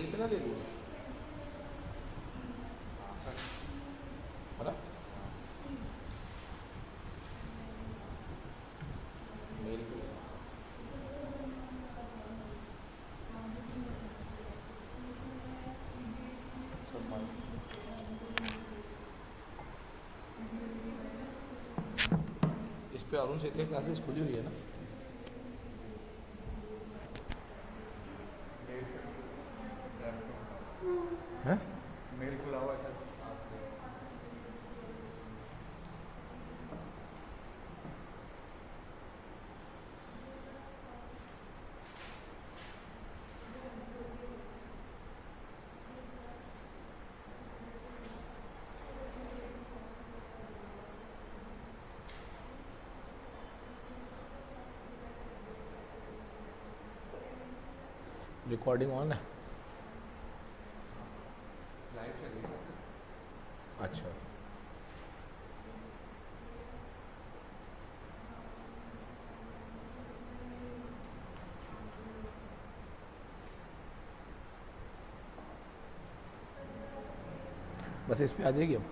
Mail पे ना दे दूँ, हाँ सर, है ना, मेल पे ले दूँ। सर इस पे अरुण सेठ की क्लासेस खुली हुई है ना? हैं? मेल खुला हुआ है सर आपसे। रिकॉर्डिंग ऑन है? लाइव चल रही है सर। अच्छा, बस इस पे आ जाएगी अब,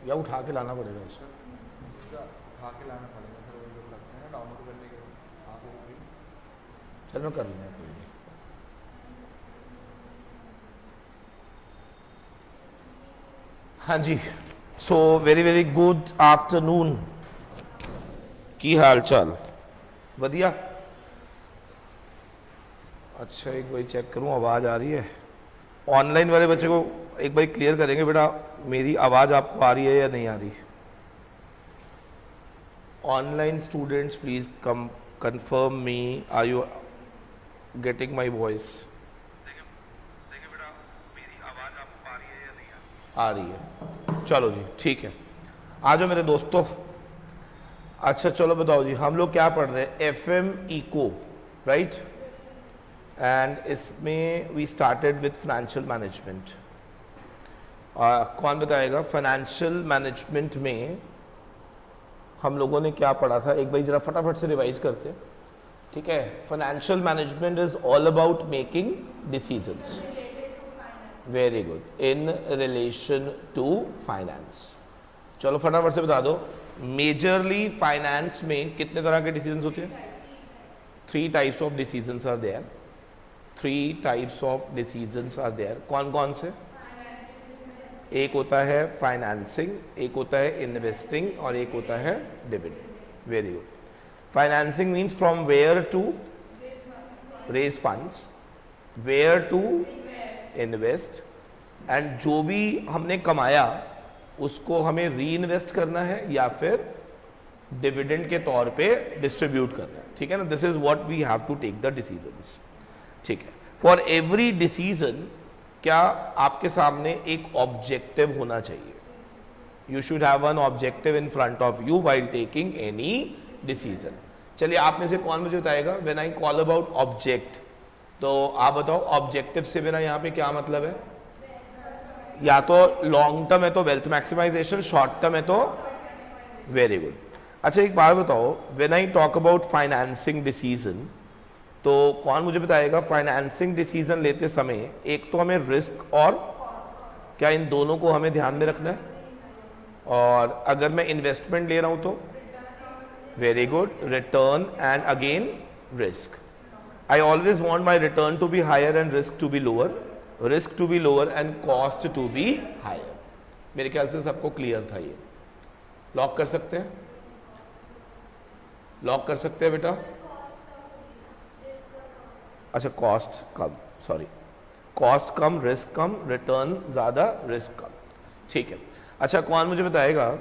या उठा के लाना पड़ेगा इसको? उसका उठा के लाना पड़ेगा सर, वो जो करते हैं ना डाउनलोड करने के बाद आप वो भी। चल मैं कर लूँगा, कोई नहीं। हाँ जी, so very very good afternoon. की हाल चाल? बढ़िया। अच्छा, एक बार चेक करूँ आवाज़ आ रही है। ऑनलाइन वाले बच्चे को एक बार क्लियर करेंगे बेटा, मेरी आवाज़ आपको आ रही है या नहीं आ रही? Online students please come confirm me, are you getting my voice? देखिए बेटा, मेरी आवाज़ आपको आ रही है या नहीं आ रही? आ रही है, चलो जी ठीक है। आ जाओ मेरे दोस्तों। अच्छा चलो बताओ जी, हम लोग क्या पढ़ रहे हैं? FM eco, right? एंड इसमें we started with financial management. कौन बताएगा फाइनेंशियल मैनेजमेंट में हम लोगों ने क्या पढ़ा था? एक बार जरा फटाफट से रिवाइज करते हैं, ठीक है? Financial management is all about making decisions, very good, in relation to finance. चलो फटाफट से बता दो, मेजरली फाइनेंस में कितने तरह के डिसीजंस होते हैं? 3 types of decisions are there, 3 types of decisions are there. कौन कौन से? एक होता है फाइनेंसिंग, एक होता है इन्वेस्टिंग और एक होता है dividend. Very good. Financing means from where to raise funds, where to invest, and जो भी हमने कमाया उसको हमें री इन्वेस्ट करना है या फिर डिविडेंड के तौर पे डिस्ट्रीब्यूट करना है, ठीक है ना? This is what we have to take the decisions, ठीक है? फॉर एवरी डिसीजन क्या आपके सामने एक ऑब्जेक्टिव होना चाहिए? You should have an objective in front of you while taking any decision. चलिए आप में से कौन मुझे बताएगा when I call about object, तो आप बताओ ऑब्जेक्टिव से मेरा यहाँ पे क्या मतलब है? या तो लॉन्ग टर्म है तो वेल्थ मैक्सिमाइजेशन, शॉर्ट टर्म है तो वेरी गुड। अच्छा एक बात बताओ, when I talk about financing decision, तो कौन मुझे बताएगा फाइनेंसिंग डिसीजन लेते समय एक तो हमें रिस्क और क्या, इन दोनों को हमें ध्यान में रखना है? और अगर मैं इन्वेस्टमेंट ले रहा हूं तो very good, return and again risk. I always want my return to be higher and risk to be lower, risk to be lower and cost to be higher. मेरे ख्याल से सबको क्लियर था ये। लॉक कर सकते हैं? लॉक कर सकते हैं बेटा? अच्छा कॉस्ट कम, सॉरी, कॉस्ट कम रिस्क कम, रिटर्न ज़्यादा रिस्क कम, ठीक है। अच्छा कौन मुझे बताएगा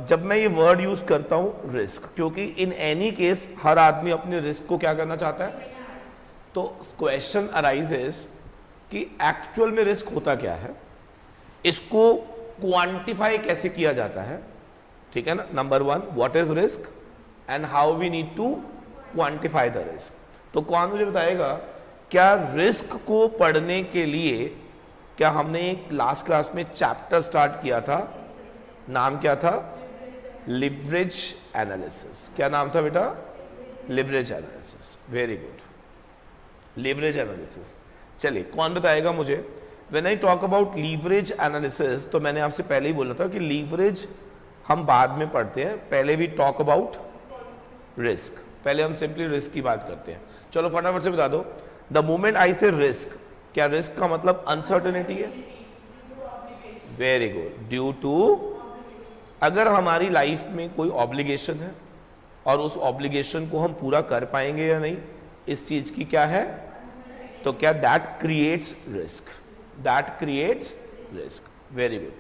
जब मैं ये वर्ड यूज़ करता हूँ रिस्क, क्योंकि इन एनी केस हर आदमी अपने रिस्क को क्या करना चाहता है, तो क्वेश्चन अराइजेस कि एक्चुअल में रिस्क होता क्या है, इसको क्वांटिफाई कैसे किया जाता है, ठीक है ना? Number 1 what is risk and how we need to quantify the risk. तो कौन मुझे बताएगा क्या रिस्क को पढ़ने के लिए क्या हमने एक लास्ट क्लास में चैप्टर स्टार्ट किया था, नाम क्या था? Leverage analysis. क्या नाम था बेटा? Leverage analysis. Very good. Leverage analysis. चलिए कौन बताएगा मुझे, when I talk about leverage analysis, तो मैंने आपसे पहले ही बोला था कि लीवरेज हम बाद में पढ़ते हैं, पहले वी टॉक अबाउट रिस्क। पहले हम सिंपली रिस्क की बात करते हैं। चलो फटाफट से बता दो, द मोमेंट आई से रिस्क, क्या रिस्क का मतलब अनसर्टेनिटी है? वेरी गुड, ड्यू टू, अगर हमारी लाइफ में कोई ऑब्लिगेशन है और उस ऑब्लिगेशन को हम पूरा कर पाएंगे या नहीं, इस चीज की क्या है, तो क्या that creates risk, that creates risk. Very good.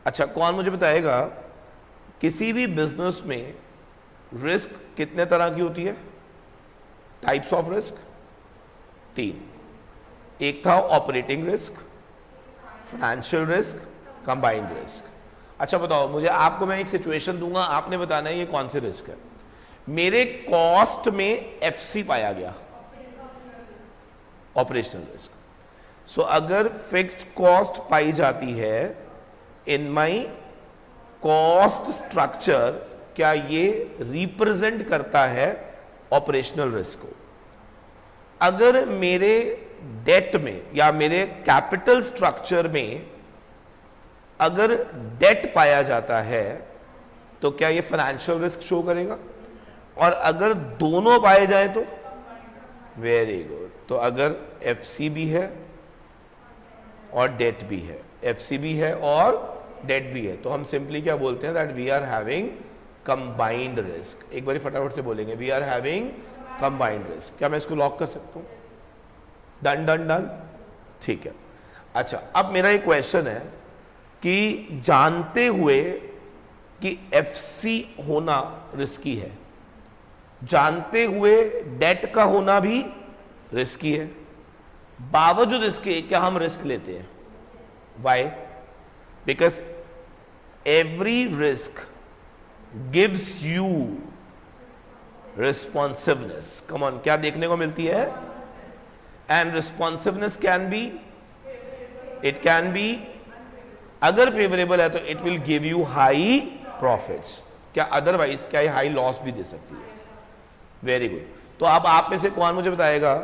अच्छा कौन मुझे बताएगा, किसी भी बिजनेस में रिस्क कितने तरह की होती है? Types of risk 3। एक था operating risk, financial risk, combined risk. अच्छा बताओ मुझे, आपको मैं एक सिचुएशन दूंगा, आपने बताना है ये कौन से रिस्क है। मेरे कॉस्ट में एफसी पाया गया, ऑपरेशनल रिस्क। सो अगर फिक्स्ड कॉस्ट पाई जाती है इन माय कॉस्ट स्ट्रक्चर, क्या ये रिप्रेजेंट करता है ऑपरेशनल रिस्क को? अगर मेरे डेट में या मेरे कैपिटल स्ट्रक्चर में अगर डेट पाया जाता है, तो क्या ये फाइनेंशियल रिस्क शो करेगा? और अगर दोनों पाए जाए तो? Very good. तो अगर एफसी भी है और डेट भी है, एफसी भी है और डेट भी है, तो हम सिंपली क्या बोलते हैं, that we are having combined risk. एक बार फटाफट से बोलेंगे, we are having combined risk. क्या मैं इसको लॉक कर सकता हूं? डन डन डन, ठीक है। अच्छा अब मेरा एक क्वेश्चन है कि जानते हुए कि एफसी होना रिस्की है, जानते हुए डेट का होना भी रिस्की है, बावजूद इसके क्या हम रिस्क लेते हैं? Why? Because every risk gives you responsiveness. Come on, क्या देखने को मिलती है? And responsiveness can be, it can be, अगर फेवरेबल है तो it will give you high profits, क्या अदरवाइज क्या ये हाई लॉस भी दे सकती है? Very good. तो अब आप में से कौन मुझे बताएगा,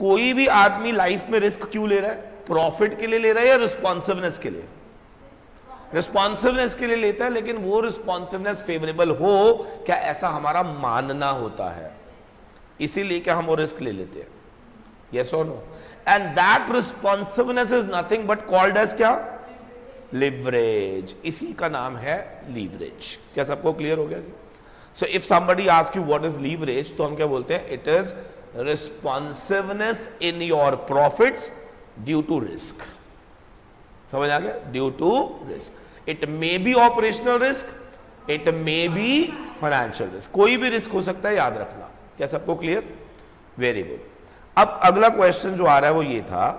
कोई भी आदमी लाइफ में रिस्क क्यों ले रहा है? प्रॉफिट के लिए ले रहा है या रिस्पॉन्सिवनेस के लिए? रिस्पॉन्सिवनेस के लिए लेता है, लेकिन वो रिस्पॉन्सिवनेस फेवरेबल हो क्या, ऐसा हमारा मानना होता है, इसीलिए क्या हम वो रिस्क ले लेते हैं? यस और no? And that responsiveness is nothing but called as क्या? लिवरेज। इसी का नाम है लीवरेज। क्या सबको क्लियर हो गया जी? So if somebody ask you what is leverage, तो हम क्या बोलते हैं? It is responsiveness in your profits due to risk. समझ आ गया? Due to risk. It may be operational risk, it may be financial risk, कोई भी रिस्क हो सकता है, याद रखना। क्या सबको क्लियर? Very good. अब अगला क्वेश्चन जो आ रहा है वो ये था,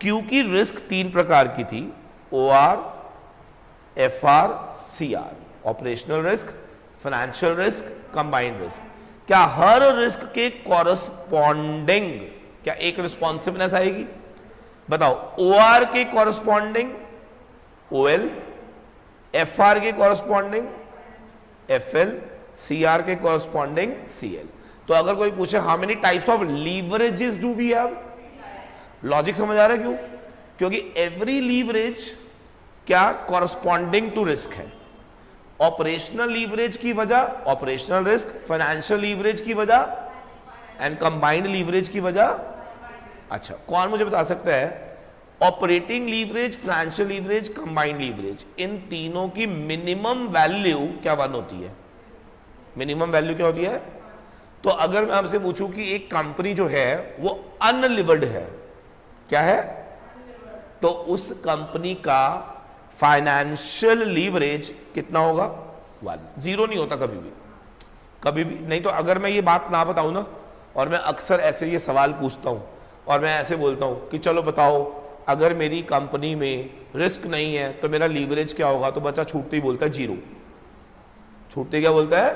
क्योंकि रिस्क 3 प्रकार की थी, OR, FR, CR, operational risk, financial risk, combined risk. क्या हर रिस्क के कॉरस्पॉन्डिंग क्या एक रिस्पॉन्सिवनेस आएगी? बताओ। OR के कॉरस्पॉन्डिंग OL, FR के कॉरस्पॉन्डिंग FL, CR के कॉरस्पॉन्डिंग CL। तो अगर कोई पूछे how many types of leverages do we have, logic समझ आ रहा है? क्यों? क्योंकि एवरी लीवरेज क्या कॉरस्पॉन्डिंग टू रिस्क है। ऑपरेशनल लीवरेज की वजह ऑपरेशनल रिस्क, फाइनेंशियल लीवरेज की वजह एंड कंबाइंड लीवरेज की वजह। अच्छा कौन मुझे बता सकता है operating leverage, financial leverage, combined leverage, इन तीनों की मिनिमम वैल्यू क्या 1 होती है? मिनिमम वैल्यू क्या होती है? तो अगर मैं आपसे पूछूं कि एक कंपनी जो है वो अनलिवर्ड है, क्या है? तो उस कंपनी का फाइनेंशियल लीवरेज कितना होगा? 1। 0 नहीं होता कभी भी, कभी भी नहीं। तो अगर मैं ये बात ना बताऊं ना, और मैं अक्सर ऐसे ये सवाल पूछता हूं और मैं ऐसे बोलता हूं कि चलो बताओ अगर मेरी कंपनी में रिस्क नहीं है तो मेरा लीवरेज क्या होगा, तो बच्चा छूटते ही बोलता है 0। छूटते क्या बोलता है?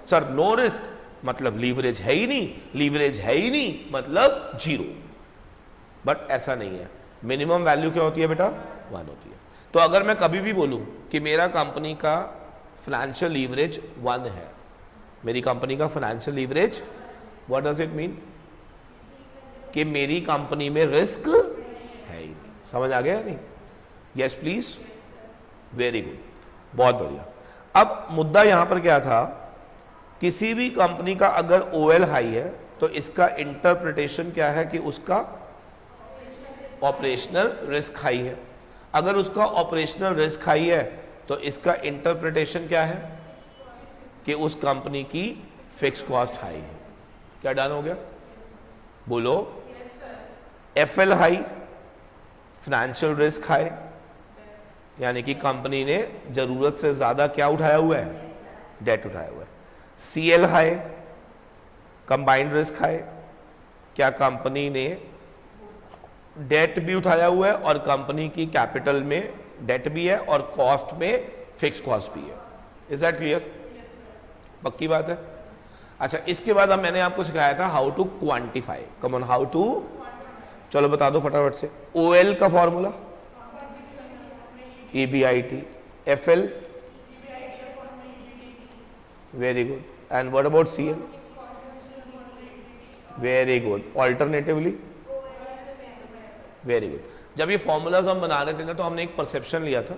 सर नो रिस्क, मतलब लीवरेज है ही नहीं, लीवरेज है ही नहीं मतलब 0। बट ऐसा नहीं है, मिनिमम वैल्यू क्या होती है बेटा? 1 होती है। तो अगर मैं कभी भी बोलूं कि मेरा कंपनी का फाइनेंशियल लीवरेज 1 है, मेरी कंपनी का financial leverage, what does it mean? कि मेरी कंपनी में रिस्क है ही नहीं। समझ आ गया या नहीं? यस प्लीज, वेरी गुड, बहुत बढ़िया। अब मुद्दा यहां पर क्या था, किसी भी कंपनी का अगर ओएल हाई है तो इसका इंटरप्रिटेशन क्या है कि उसका ऑपरेशनल रिस्क हाई है। अगर उसका ऑपरेशनल रिस्क हाई है तो इसका इंटरप्रिटेशन क्या है कि उस कंपनी की फिक्स कॉस्ट हाई है। क्या डन हो गया? बोलो। FL high, financial risk high, यानी कि कंपनी ने जरूरत से ज्यादा क्या उठाया हुआ है? डेट उठाया हुआ है। CL high, combined risk high, क्या कंपनी ने डेट भी उठाया हुआ है और कंपनी की कैपिटल में डेट भी है और कॉस्ट में फिक्स कॉस्ट भी है। Is that clear? पक्की बात है। अच्छा, इसके बाद अब मैंने आपको सिखाया था how to quantify. Come on, how to, चलो बता दो फटाफट से। ओएल का formula EBIT, FL, very good, and what about CL? Very good, alternatively very good. जब ये फॉर्मूलाज हम बना रहे थे ना तो हमने एक परसेप्शन लिया था,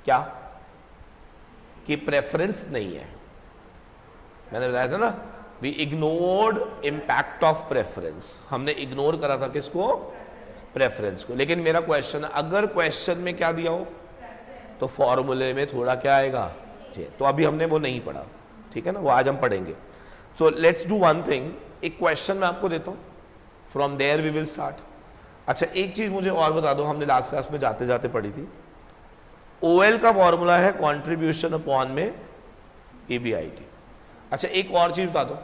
क्या कि प्रेफरेंस नहीं है। मैंने बताया था ना, we ignored impact of preference. हमने इग्नोर करा था किसको? प्रेफरेंस को। लेकिन मेरा क्वेश्चन, अगर क्वेश्चन में क्या दिया हो तो फॉर्मूले में थोड़ा क्या आएगा? तो अभी हमने वो नहीं पढ़ा, ठीक है ना, वो आज हम पढ़ेंगे। So let's do one thing, एक क्वेश्चन मैं आपको देता हूं, from there we will start. अच्छा, एक चीज मुझे और बता दो, हमने लास्ट क्लास में जाते जाते पढ़ी थी। ओएल का फॉर्मूला है कंट्रीब्यूशन अपॉन में EBIT। अच्छा, एक और चीज बता दो,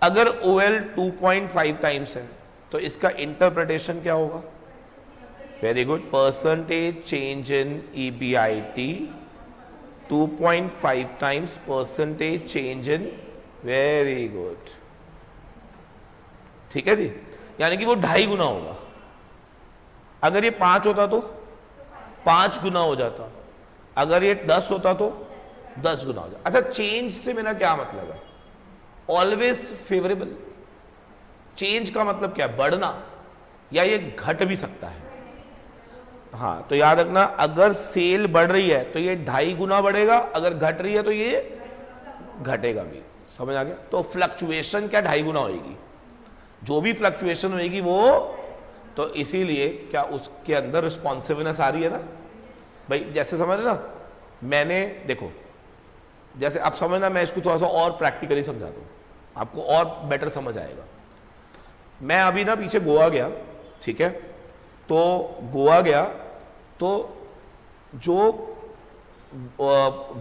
अगर ओएल 2.5 टाइम्स है तो इसका इंटरप्रिटेशन क्या होगा? वेरी गुड, परसेंटेज चेंज इन EBIT 2.5 टाइम्स परसेंटेज चेंज इन, वेरी गुड, ठीक है जी, यानी कि वो 2.5 गुना होगा। अगर ये 5 होता तो 5 गुना हो जाता, अगर ये 10 होता तो 10 गुना हो जाता। अच्छा, चेंज से मेरा क्या मतलब है? Always favourable. चेंज का मतलब क्या? बढ़ना, या ये घट भी सकता है। हाँ, तो याद रखना, अगर सेल बढ़ रही है तो ये 2.5 गुना बढ़ेगा, अगर घट रही है तो ये घटेगा भी। समझ आ गया? तो फ्लक्चुएशन क्या 2.5 गुना होगी, जो भी फ्लक्चुएशन होगी वो, तो इसीलिए क्या उसके अंदर रिस्पॉन्सिवनेस आ रही है ना भाई। जैसे समझ ना, मैंने देखो, जैसे आप समझना, मैं इसको थोड़ा सा और प्रैक्टिकली समझा दूं, आपको और बेटर समझ आएगा। मैं अभी ना पीछे गोवा गया, ठीक है, तो गोवा गया तो जो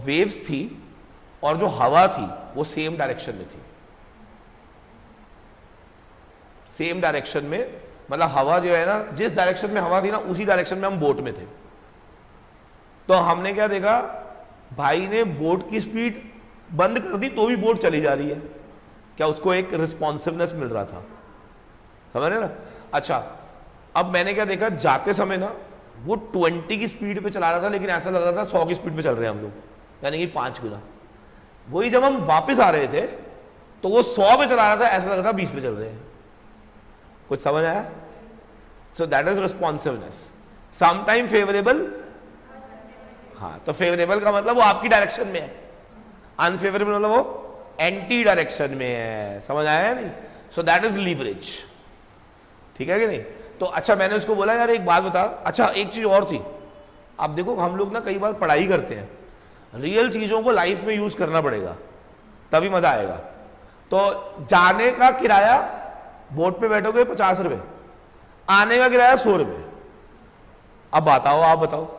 वेव्स थी और जो हवा थी वो सेम डायरेक्शन में थी। सेम डायरेक्शन में, मतलब हवा जो है ना, जिस डायरेक्शन में हवा थी ना उसी डायरेक्शन में हम बोट में थे। तो हमने क्या देखा, भाई ने बोट की स्पीड बंद कर दी तो भी बोट चली जा रही है। क्या उसको एक रिस्पॉन्सिवनेस मिल रहा था? समझ रहे ना? अच्छा, अब मैंने क्या देखा, जाते समय ना वो 20 की स्पीड पे चला रहा था, लेकिन ऐसा लग रहा था 100 की स्पीड पे चल रहे हैं हम लोग, यानी कि 5 गुना। वही जब हम वापस आ रहे थे तो वो 100 पे चला रहा था, ऐसा लग रहा था 20 पे चल रहे हैं। कुछ समझ आया? So that is responsiveness. Sometime favourable, हाँ, तो फेवरेबल का मतलब वो आपकी डायरेक्शन में है, अनफेवरेबल मतलब वो एंटी डायरेक्शन में है। समझ आया नहीं? सो दैट इज लीवरेज, ठीक है कि नहीं? तो अच्छा, मैंने उसको बोला यार एक बात बता। अच्छा, एक चीज और थी, आप देखो हम लोग ना कई बार पढ़ाई करते हैं, रियल चीजों को लाइफ में यूज करना पड़ेगा तभी मजा आएगा। तो जाने का किराया, बोट पे बैठोगे 50 रुपए, आने का किराया 100 रुपए। अब बताओ, आप बताओ।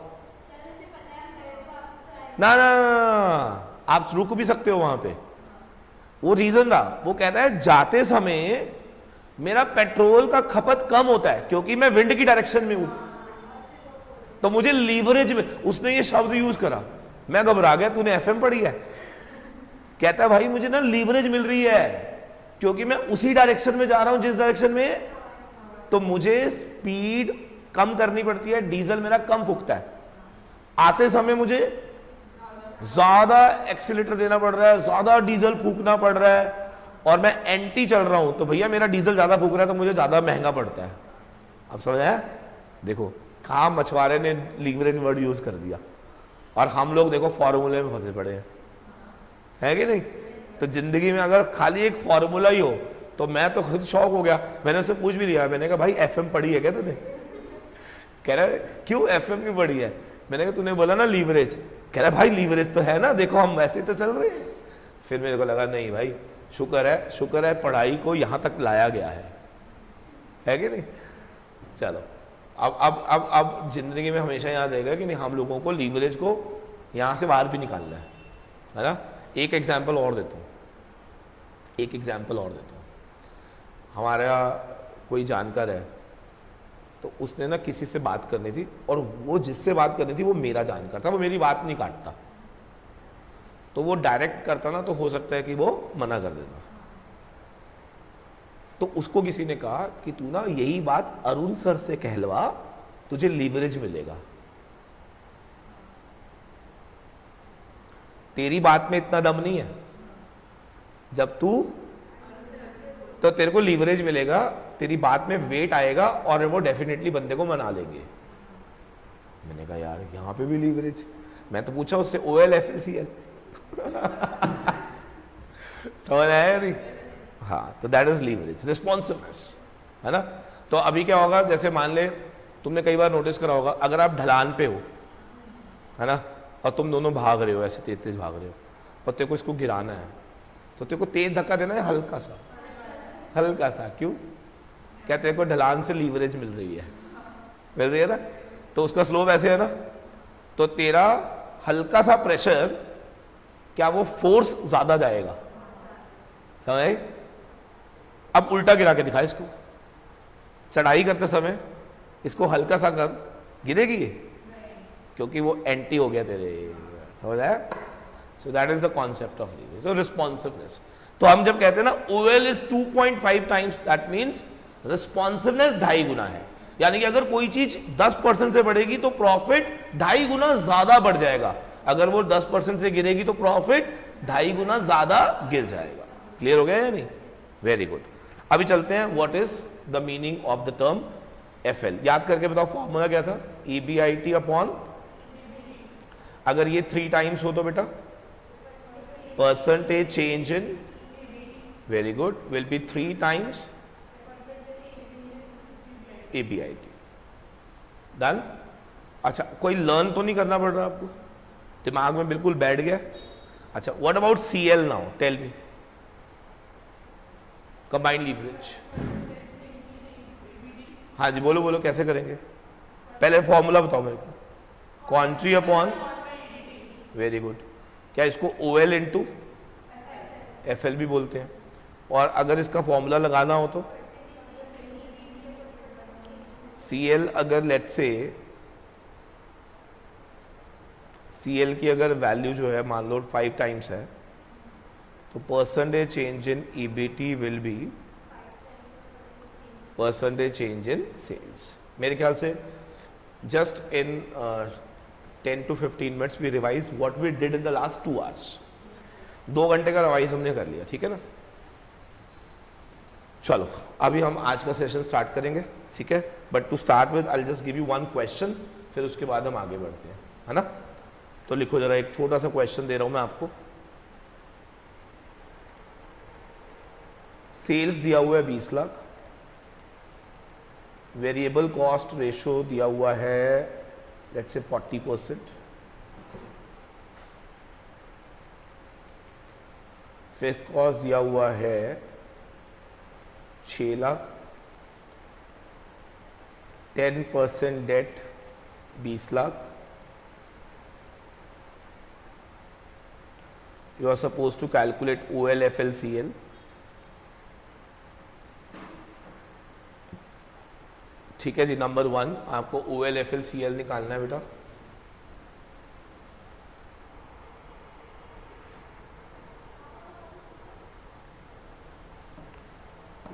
ना ना, आप रुक भी सकते हो वहां पे। वो रीजन था, वो कहता है जाते समय मेरा पेट्रोल का खपत कम होता है क्योंकि मैं विंड की डायरेक्शन में हूं, तो मुझे लीवरेज में, उसने ये शब्द यूज करा, मैं घबरा गया। तूने FM पढ़ी है? कहता है भाई मुझे ना लीवरेज मिल रही है क्योंकि मैं उसी डायरेक्शन में जा रहा हूं जिस डायरेक्शन में, तो मुझे स्पीड कम करनी पड़ती है, डीजल मेरा कम फूकता है। आते समय मुझे ज्यादा एक्सीलेटर देना पड़ रहा है, ज्यादा डीजल फूकना पड़ रहा है, और मैं एंटी चल रहा हूं, तो भैया मेरा डीजल ज्यादा फूक रहा है तो मुझे ज्यादा महंगा पड़ता है। अब समझ आया? देखो कहाँ मछुआरे ने लीवरेज वर्ड यूज कर दिया, और हम लोग देखो फॉर्मूले में फंसे पड़े हैं, है कि नहीं? तो जिंदगी में अगर खाली एक फॉर्मूला ही हो, तो मैं तो खुद शौक हो गया, मैंने उससे पूछ भी लिया, मैंने कहा भाई एफएम पढ़ी है क्या तूने? कह रहा है क्यों एफएम क्यों पढ़ी है? मैंने कहा तूने बोला ना लीवरेज। कह रहा है भाई लीवरेज तो है ना, देखो हम वैसे तो चल रहे हैं। फिर मेरे को लगा नहीं भाई, शुक्र है पढ़ाई को यहां तक लाया गया है कि नहीं? चलो अब जिंदगी में हमेशा याद रहेगा कि नहीं, हम लोगों को लीवरेज को यहां से बाहर भी निकालना है ना? एक एग्जाम्पल और देता हूं, हमारा कोई जानकार है, तो उसने ना किसी से बात करनी थी, और वो जिससे बात करनी थी वो मेरा जानकार था, वो मेरी बात नहीं काटता, तो वो डायरेक्ट करता ना तो हो सकता है कि वो मना कर देता। तो उसको किसी ने कहा कि तू ना यही बात अरुण सर से कहलवा, तुझे लीवरेज मिलेगा। तेरी बात में इतना दम नहीं है, जब तू, तो तेरे को लीवरेज मिलेगा, तेरी बात में वेट आएगा और वो डेफिनेटली बंदे को मना लेंगे। मैंने कहा यार यहां पे भी लीवरेज? मैं तो पूछा उससे OLFLCL समझ आया नहीं? हाँ, तो दैट इज लीवरेज, रिस्पॉन्सिवनेस, है ना? तो अभी क्या होगा, जैसे मान ले तुमने कई बार नोटिस करा होगा, अगर आप ढलान पे हो, है ना, और तुम दोनों भाग रहे हो, ऐसे तेज तेज भाग रहे हो, और तेरे को इसको गिराना है, तो तेरे को तेज धक्का देना है, हल्का सा। क्यों? क्या तेरे को ढलान से लीवरेज मिल रही है ना? तो उसका स्लोप ऐसे है ना, तो तेरा हल्का सा प्रेशर, क्या वो फोर्स ज्यादा जाएगा? समझ? अब उल्टा गिरा के दिखा इसको, चढ़ाई करते समय इसको हल्का सा कर, गिरेगी ये? क्योंकि वो एंटी हो गया तेरे, समझ आया? So that is the concept of leverage. So responsiveness, तो हम जब कहते हैं ना OL is 2.5 times, that means responsiveness 2.5 गुना है। यानी कि अगर कोई चीज 10% से बढ़ेगी तो प्रॉफिट 2.5 गुना ज्यादा बढ़ जाएगा, अगर वो 10% से गिरेगी तो प्रॉफिट 2.5 गुना ज्यादा गिर जाएगा। क्लियर हो गया या नहीं? Very good. अभी चलते हैं, what is the meaning of the term FL? याद करके बताओ फॉर्मूला क्या था? EBIT अपॉन, अगर ये 3 टाइम्स हो तो बेटा percentage change in, very good, will be 3 times EBIT। Done? अच्छा, कोई लर्न तो नहीं करना पड़ रहा आपको? दिमाग में बिल्कुल बैठ गया? अच्छा, what about CL now, tell me, combined leverage. हाँ जी, बोलो कैसे करेंगे? पहले फॉर्मूला बताओ मेरे को। क्वांट्री अपॉन, वेरी गुड। क्या इसको OL इंटू FL भी बोलते हैं? और अगर इसका फॉर्मूला लगाना हो तो CL, अगर लेट्स से CL की अगर वैल्यू जो है मान लो 5 टाइम्स है, तो percentage change in EBT will be percentage change in sales. मेरे ख्याल से just in 10 to 15 minutes we revise what we did in the last 2 hours. 2 घंटे का रिवाइज हमने कर लिया, ठीक है ना? चलो अभी हम आज का सेशन स्टार्ट करेंगे, ठीक है? But to start with I just give you 1 question, फिर उसके बाद हम आगे बढ़ते हैं, है ना? तो लिखो जरा, एक छोटा सा क्वेश्चन दे रहा हूं मैं आपको। सेल्स दिया हुआ है 20 लाख, वेरिएबल कॉस्ट रेशो दिया हुआ है लेट्स से 40%, फिक्स्ड कॉस्ट दिया हुआ है 6 lakh, 10% debt 20 lakh. You are supposed to calculate OLFLCL. ठीक है जी, नंबर 1 आपको OLFLCL निकालना है बेटा।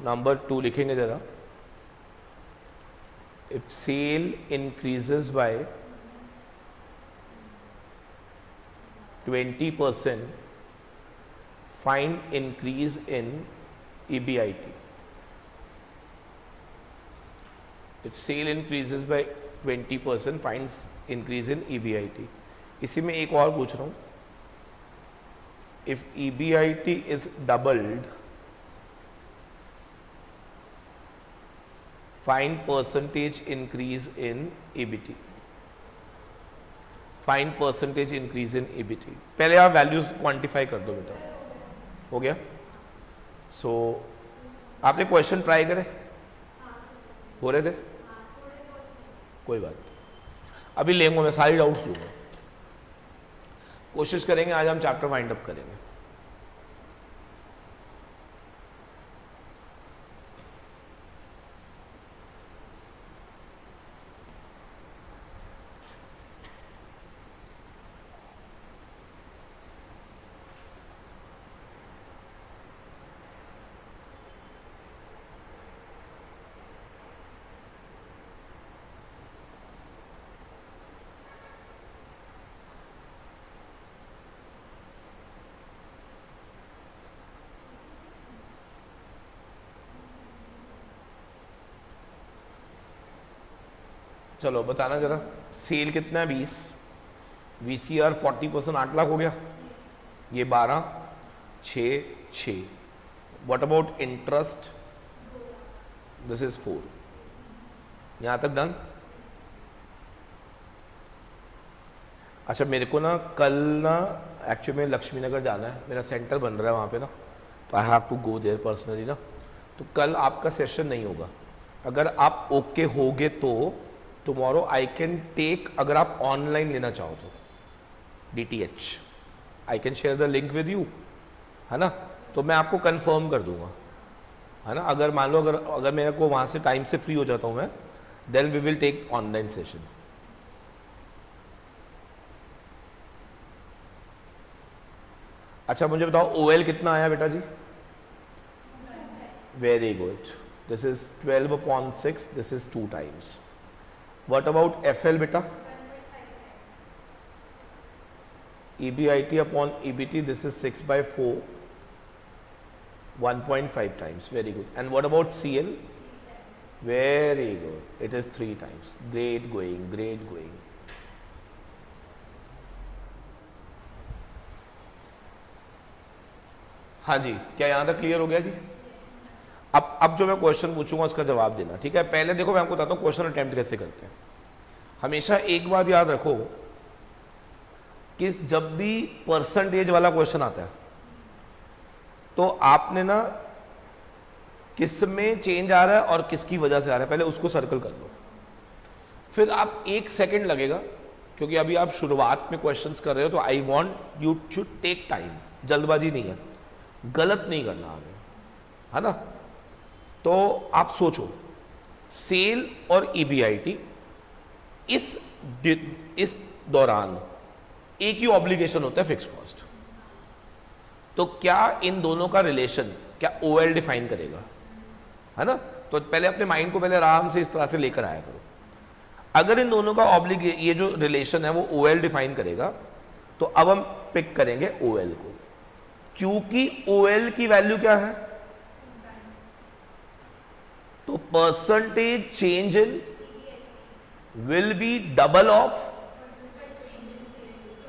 नंबर 2 लिखेंगे जरा, if sale increases by 20%, find increase in EBIT. If sale increases by 20%, finds increase in EBIT. इसी में एक और पूछ रहा हूँ, if EBIT is doubled, find percentage increase in EBT. Find percentage increase in EBT. पहले आप वैल्यूज क्वांटिफाई कर दो बेटा, हो गया? सो आपने क्वेश्चन ट्राई करे, हो रहे थे? कोई बात नहीं, अभी लेंगे, मैं सारी डाउट्स लूंगा, कोशिश करेंगे आज हम चैप्टर वाइंड अप करेंगे। चलो बताना जरा, सेल कितना है? 20, VCR 40%, 8 लाख हो गया, ये 12, 6, what about interest? This is 4, यहां तक डन। अच्छा मेरे को ना कल ना एक्चुअली में लक्ष्मी नगर जाना है, मेरा सेंटर बन रहा है वहाँ पे ना, तो I have to go there personally ना, तो कल आपका सेशन नहीं होगा। अगर आप ओके होगे तो टुमारो आई कैन टेक, अगर आप ऑनलाइन लेना चाहो तो DTH, I can share the link with you, है ना, तो मैं आपको कंफर्म कर दूंगा, है ना। अगर मान लो अगर मेरे को वहाँ से टाइम से फ्री हो जाता हूँ मैं, then we will take online session. अच्छा मुझे बताओ OL कितना आया बेटा जी? Very good, this is 12/6, this is 2 times. What about FL बेटा? EBIT upon EBT, this is 6/4, 1.5 times. Very good. And what about CL? Very good. It is 3 times. Great going, great going. हाँ जी, क्या यहाँ तक clear हो गया जी? अब जो मैं क्वेश्चन पूछूंगा उसका जवाब देना, ठीक है। पहले देखो मैं आपको बताता हूँ क्वेश्चन अटेम्प्ट कैसे करते हैं। हमेशा एक बात याद रखो कि जब भी परसेंटेज वाला क्वेश्चन आता है तो आपने ना किस में चेंज आ रहा है और किसकी वजह से आ रहा है, पहले उसको सर्कल कर लो। फिर आप 1 सेकेंड लगेगा, क्योंकि अभी आप शुरुआत में क्वेश्चंस कर रहे हो, तो I want you should take time, जल्दबाजी नहीं है, गलत नहीं करना आगे, है ना। तो आप सोचो सेल और EBIT इस दौरान एक ही ऑब्लिगेशन होता है, फिक्स कॉस्ट। तो क्या इन दोनों का रिलेशन क्या OL डिफाइन करेगा, है ना। तो पहले अपने माइंड को पहले आराम से इस तरह से लेकर आया करो। अगर इन दोनों का ये जो रिलेशन है वो OL डिफाइन करेगा, तो अब हम पिक करेंगे OL को, क्योंकि OL की वैल्यू क्या है? तो percentage change in will be double of,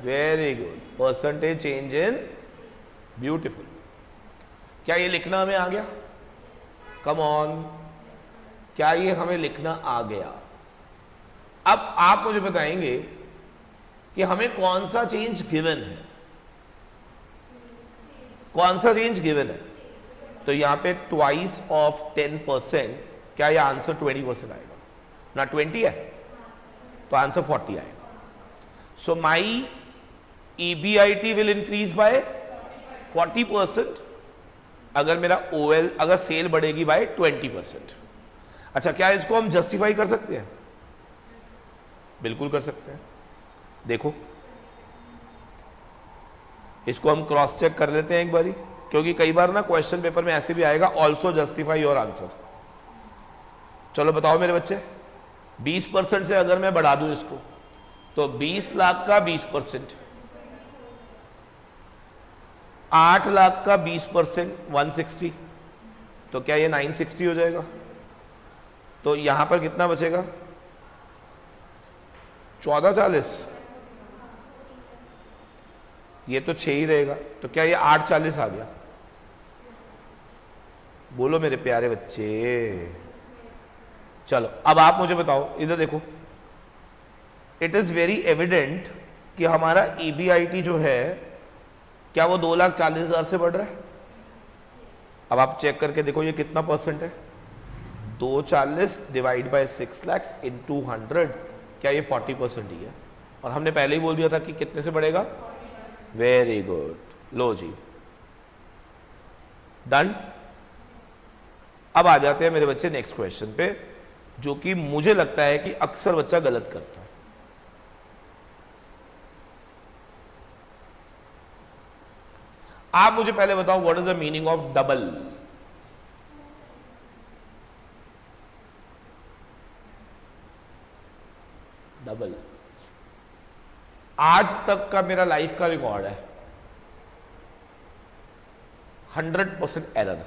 very good, percentage change in, beautiful. क्या ये लिखना हमें आ गया? कम ऑन, क्या ये हमें लिखना आ गया? अब आप मुझे बताएंगे कि हमें कौन सा चेंज गिवन है, कौन सा चेंज गिवन है। तो यहां पे ट्वाइस ऑफ 10%, क्या ये आंसर 20% आएगा ना? 20 है तो आंसर 40 आएगा। सो माई EBIT विल इंक्रीज बाय 40% अगर मेरा OL, अगर सेल बढ़ेगी बाय 20%। अच्छा क्या इसको हम जस्टिफाई कर सकते हैं? बिल्कुल कर सकते हैं। देखो इसको हम क्रॉस चेक कर लेते हैं एक बारी, क्योंकि कई बार ना क्वेश्चन पेपर में ऐसे भी आएगा, ऑल्सो जस्टिफाई योर आंसर। चलो बताओ मेरे बच्चे, 20% से अगर मैं बढ़ा दूं इसको, तो 20 लाख का 20%, 8 लाख का 20%, 160, तो क्या ये 960 हो जाएगा? तो यहां पर कितना बचेगा? 1440। ये तो 6 ही रहेगा, तो क्या ये 840 आ गया? बोलो मेरे प्यारे बच्चे। चलो अब आप मुझे बताओ, इधर देखो, इट इज वेरी एविडेंट कि हमारा EBIT जो है क्या वो 2,40,000 से बढ़ रहा है? अब आप चेक करके देखो ये कितना परसेंट है। 240 डिवाइड बाय 6 लाख इंटू 100, क्या ये 40% ही है? और हमने पहले ही बोल दिया था कि कितने से बढ़ेगा? वेरी गुड, लो जी, डन। अब आ जाते हैं मेरे बच्चे नेक्स्ट क्वेश्चन पे, जो कि मुझे लगता है कि अक्सर बच्चा गलत करता है। आप मुझे पहले बताओ, what is the meaning of double? Double आज तक का मेरा लाइफ का रिकॉर्ड है 100% एरर।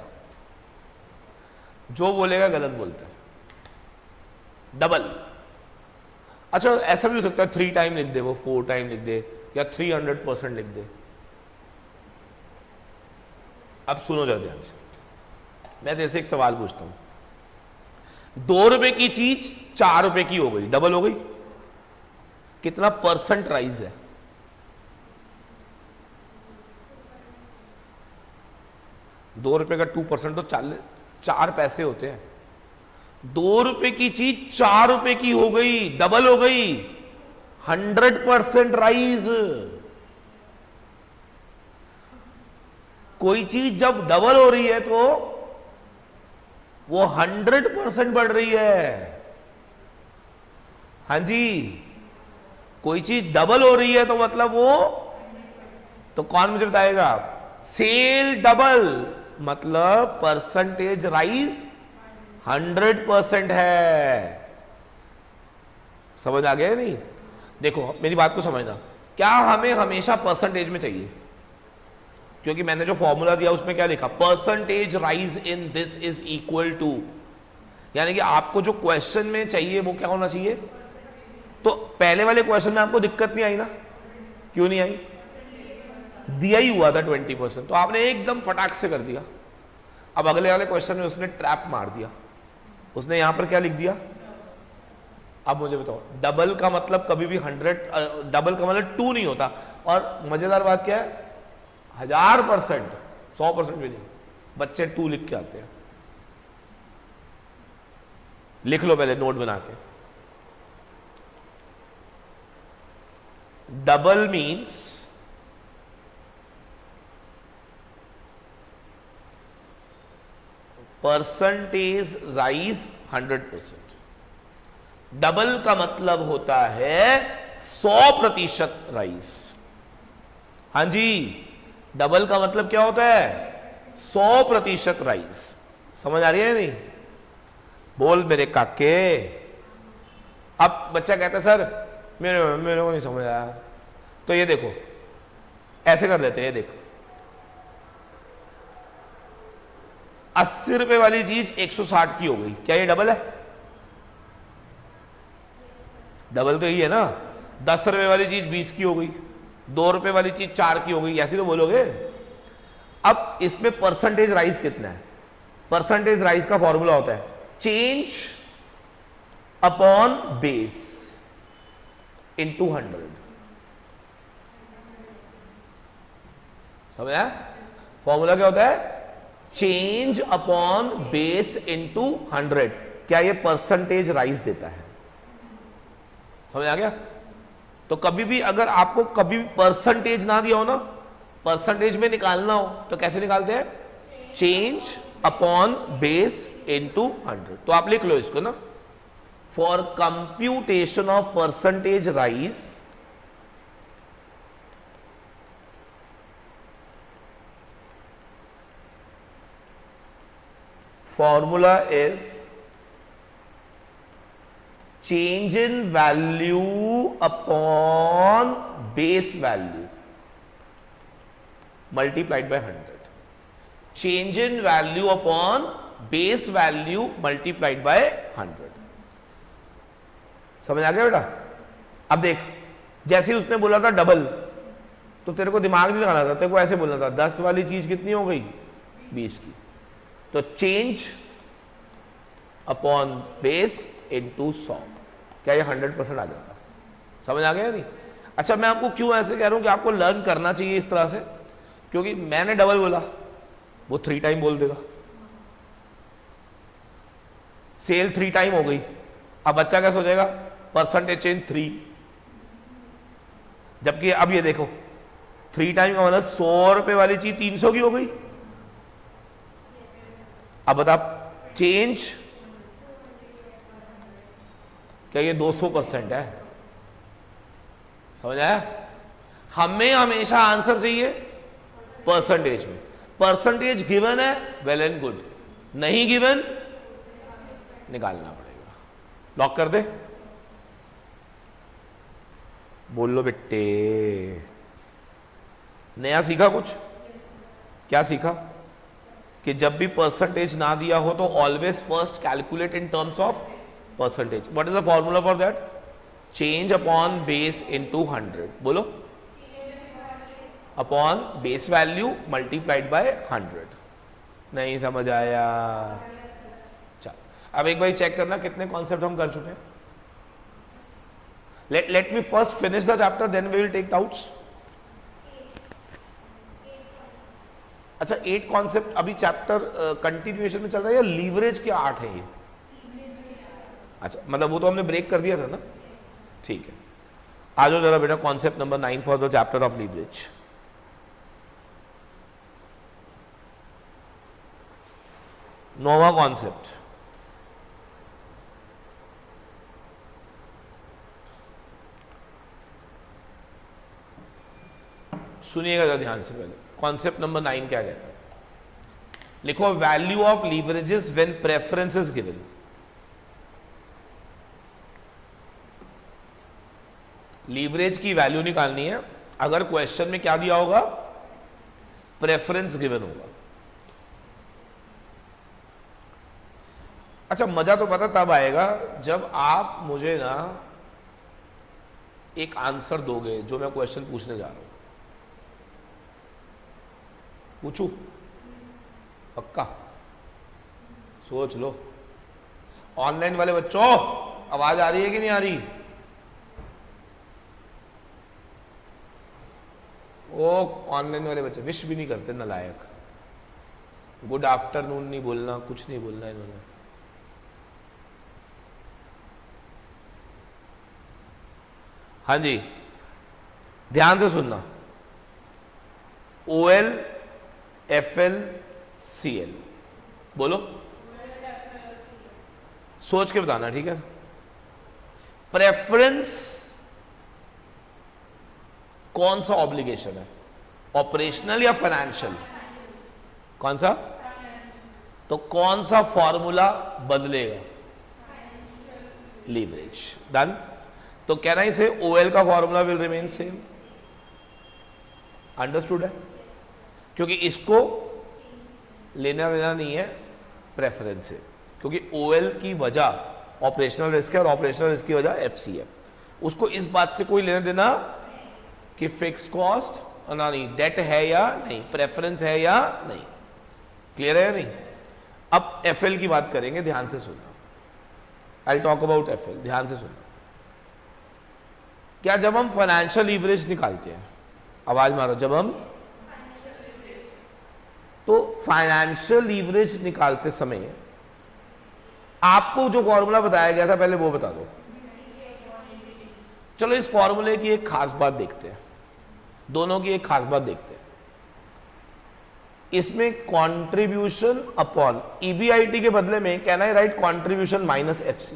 जो बोलेगा गलत बोलता है। डबल, अच्छा ऐसा भी हो सकता है 3 टाइम लिख दे, वो 4 टाइम लिख दे, या 300% लिख दे। अब सुनो जरा ध्यान से, मैं तेरे से एक सवाल पूछता हूं। 2 रुपए की चीज 4 रुपए की हो गई, डबल हो गई? कितना परसेंट राइज है? ₹2 का 2% तो 4 पैसे होते हैं। 2 रुपए की चीज 4 रुपए की हो गई, डबल हो गई, 100% राइज। कोई चीज जब डबल हो रही है तो वो 100% बढ़ रही है। हाँ जी, कोई चीज डबल हो रही है तो मतलब वो, तो कौन मुझे बताएगा? सेल डबल मतलब परसेंटेज राइज 100% है। समझ आ गया नहीं? देखो मेरी बात को समझना, क्या हमें हमेशा परसेंटेज में चाहिए? क्योंकि मैंने जो फॉर्मूला दिया उसमें क्या लिखा? Percentage rise in this is equal to, यानी कि आपको जो क्वेश्चन में चाहिए वो क्या होना चाहिए? तो पहले वाले क्वेश्चन में आपको दिक्कत नहीं आई ना? क्यों नहीं आई? दिया ही हुआ था 20%, तो आपने एकदम फटाक से कर दिया। अब अगले वाले क्वेश्चन में उसने ट्रैप मार दिया, उसने यहां पर क्या लिख दिया? अब मुझे बताओ, डबल का मतलब कभी भी 100, डबल का मतलब 2 नहीं होता। और मजेदार बात क्या है, 1000%, 100% भी नहीं, बच्चे 2 लिख के आते हैं। लिख लो पहले नोट बना के। Double means percentage rise 100%। Double का मतलब होता है 100% राइज। हाँ जी, डबल का मतलब क्या होता है? 100% राइज। समझ आ रही है नहीं? बोल मेरे काके। अब बच्चा कहता है सर मेरे को नहीं समझ आया, तो ये देखो ऐसे कर लेते हैं। ये देखो 80 रुपए वाली चीज 160 की हो गई, क्या ये डबल है? डबल तो यही है ना। 10 रुपए वाली चीज 20 की हो गई, 2 रुपए वाली चीज 4 की हो गई, ऐसे तो बोलोगे। अब इसमें परसेंटेज राइज कितना है? परसेंटेज राइज का फॉर्मूला होता है चेंज अपॉन बेस इंटू 100। समझ आया? फॉर्मूला क्या होता है? Change upon base into 100। क्या ये परसेंटेज राइज देता है? समझ आ गया? तो कभी भी अगर आपको कभी भी परसेंटेज ना दिया हो ना, परसेंटेज में निकालना हो, तो कैसे निकालते हैं? Change upon base into 100। तो आप लिख लो इसको ना, for computation of percentage rise formula is change in value upon base value multiplied by 100. Change in value upon base value multiplied by 100। समझ आ गया बेटा? अब देख, जैसे ही उसने बोला था डबल, तो तेरे को दिमाग नहीं लगाना था, तेरे को ऐसे बोलना था 10 वाली चीज कितनी हो गई 20 की। तो चेंज अपॉन बेस इनटू 100, क्या ये 100% आ जाता? समझ आ गया नहीं? अच्छा, मैं आपको क्यों ऐसे कह रहा हूं कि आपको लर्न करना चाहिए इस तरह से, क्योंकि मैंने डबल बोला, वो 3 टाइम बोल देगा। सेल 3 टाइम हो गई, अब बच्चा क्या सोचेगा? परसेंटेज चेंज 3, जबकि अब ये देखो 3 टाइम का मतलब 100 रुपए वाली चीज 300 की हो गई। अब बता, चेंज क्या ये 200% है? समझ आया? हमें हमेशा आंसर चाहिए परसेंटेज में। परसेंटेज गिवन है, वेल एंड गुड, नहीं गिवन निकालना पड़ेगा। लॉक कर दे, बोल लो बेटे। नया सीखा कुछ? क्या सीखा? कि जब भी परसेंटेज ना दिया हो तो always first calculate in terms of percentage. What is the formula for that? Change upon base into 100। बोलो, upon base value multiplied by 100। नहीं समझ आया? चल, अब एक बार चेक करना कितने कॉन्सेप्ट हम कर चुके हैं। Let me first finish the chapter, then we will take doubts. अच्छा, 8 कॉन्सेप्ट अभी चैप्टर कंटिन्यूएशन में चल रहा है या लीवरेज के 8 है ये? अच्छा, मतलब वो तो हमने ब्रेक कर दिया था ना? ठीक है, आ जाओ जरा बेटा, concept number 9 for the chapter of leverage. नौवां कॉन्सेप्ट, सुनिएगा जरा ध्यान से पहले। कॉन्सेप्ट नंबर 9 क्या कहता है? लिखो, value of leverages when preference is given. Leverage की वैल्यू निकालनी है अगर क्वेश्चन में क्या दिया होगा? प्रेफरेंस गिवन होगा। अच्छा, मजा तो पता तब आएगा जब आप मुझे ना एक आंसर दोगे जो मैं क्वेश्चन पूछने जा रहा हूं। पूछू? पक्का? सोच लो। ऑनलाइन वाले बच्चों, आवाज आ रही है कि नहीं आ रही? ओ, ऑनलाइन वाले बच्चे विश भी नहीं करते, नालायक। गुड आफ्टरनून नहीं बोलना, कुछ नहीं बोलना इन्होंने। हाँ जी, ध्यान से सुनना। OL FL CL, बोलो, सोच के बताना, ठीक है? प्रेफरेंस कौन सा ऑब्लिगेशन है? ऑपरेशनल या फाइनेंशियल? कौन सा? तो कौन सा फॉर्मूला बदलेगा? लीवरेज। डन। तो कैन आई से OL का formula will remain same? Understood है? क्योंकि इसको लेना देना नहीं है प्रेफरेंस से, क्योंकि OL की वजह ऑपरेशनल रिस्क है और ऑपरेशनल रिस्क की वजह FCF। उसको इस बात से कोई लेना देना कि फिक्स कॉस्ट ना नहीं, डेट है या नहीं, प्रेफरेंस है या नहीं। क्लियर है या नहीं? अब FL की बात करेंगे, ध्यान से सुनना। आई टॉक अबाउट FL, ध्यान से सुनना। क्या जब हम फाइनेंशियल लीवरेज निकालते हैं, आवाज मारो, जब हम तो फाइनेंशियल लीवरेज निकालते समय आपको जो फॉर्मूला बताया गया था पहले वो बता दो। चलो इस फॉर्मूले की एक खास बात देखते हैं, दोनों की एक खास बात देखते हैं। इसमें कंट्रीब्यूशन अपॉन EBIT के बदले में can I write contribution minus FC,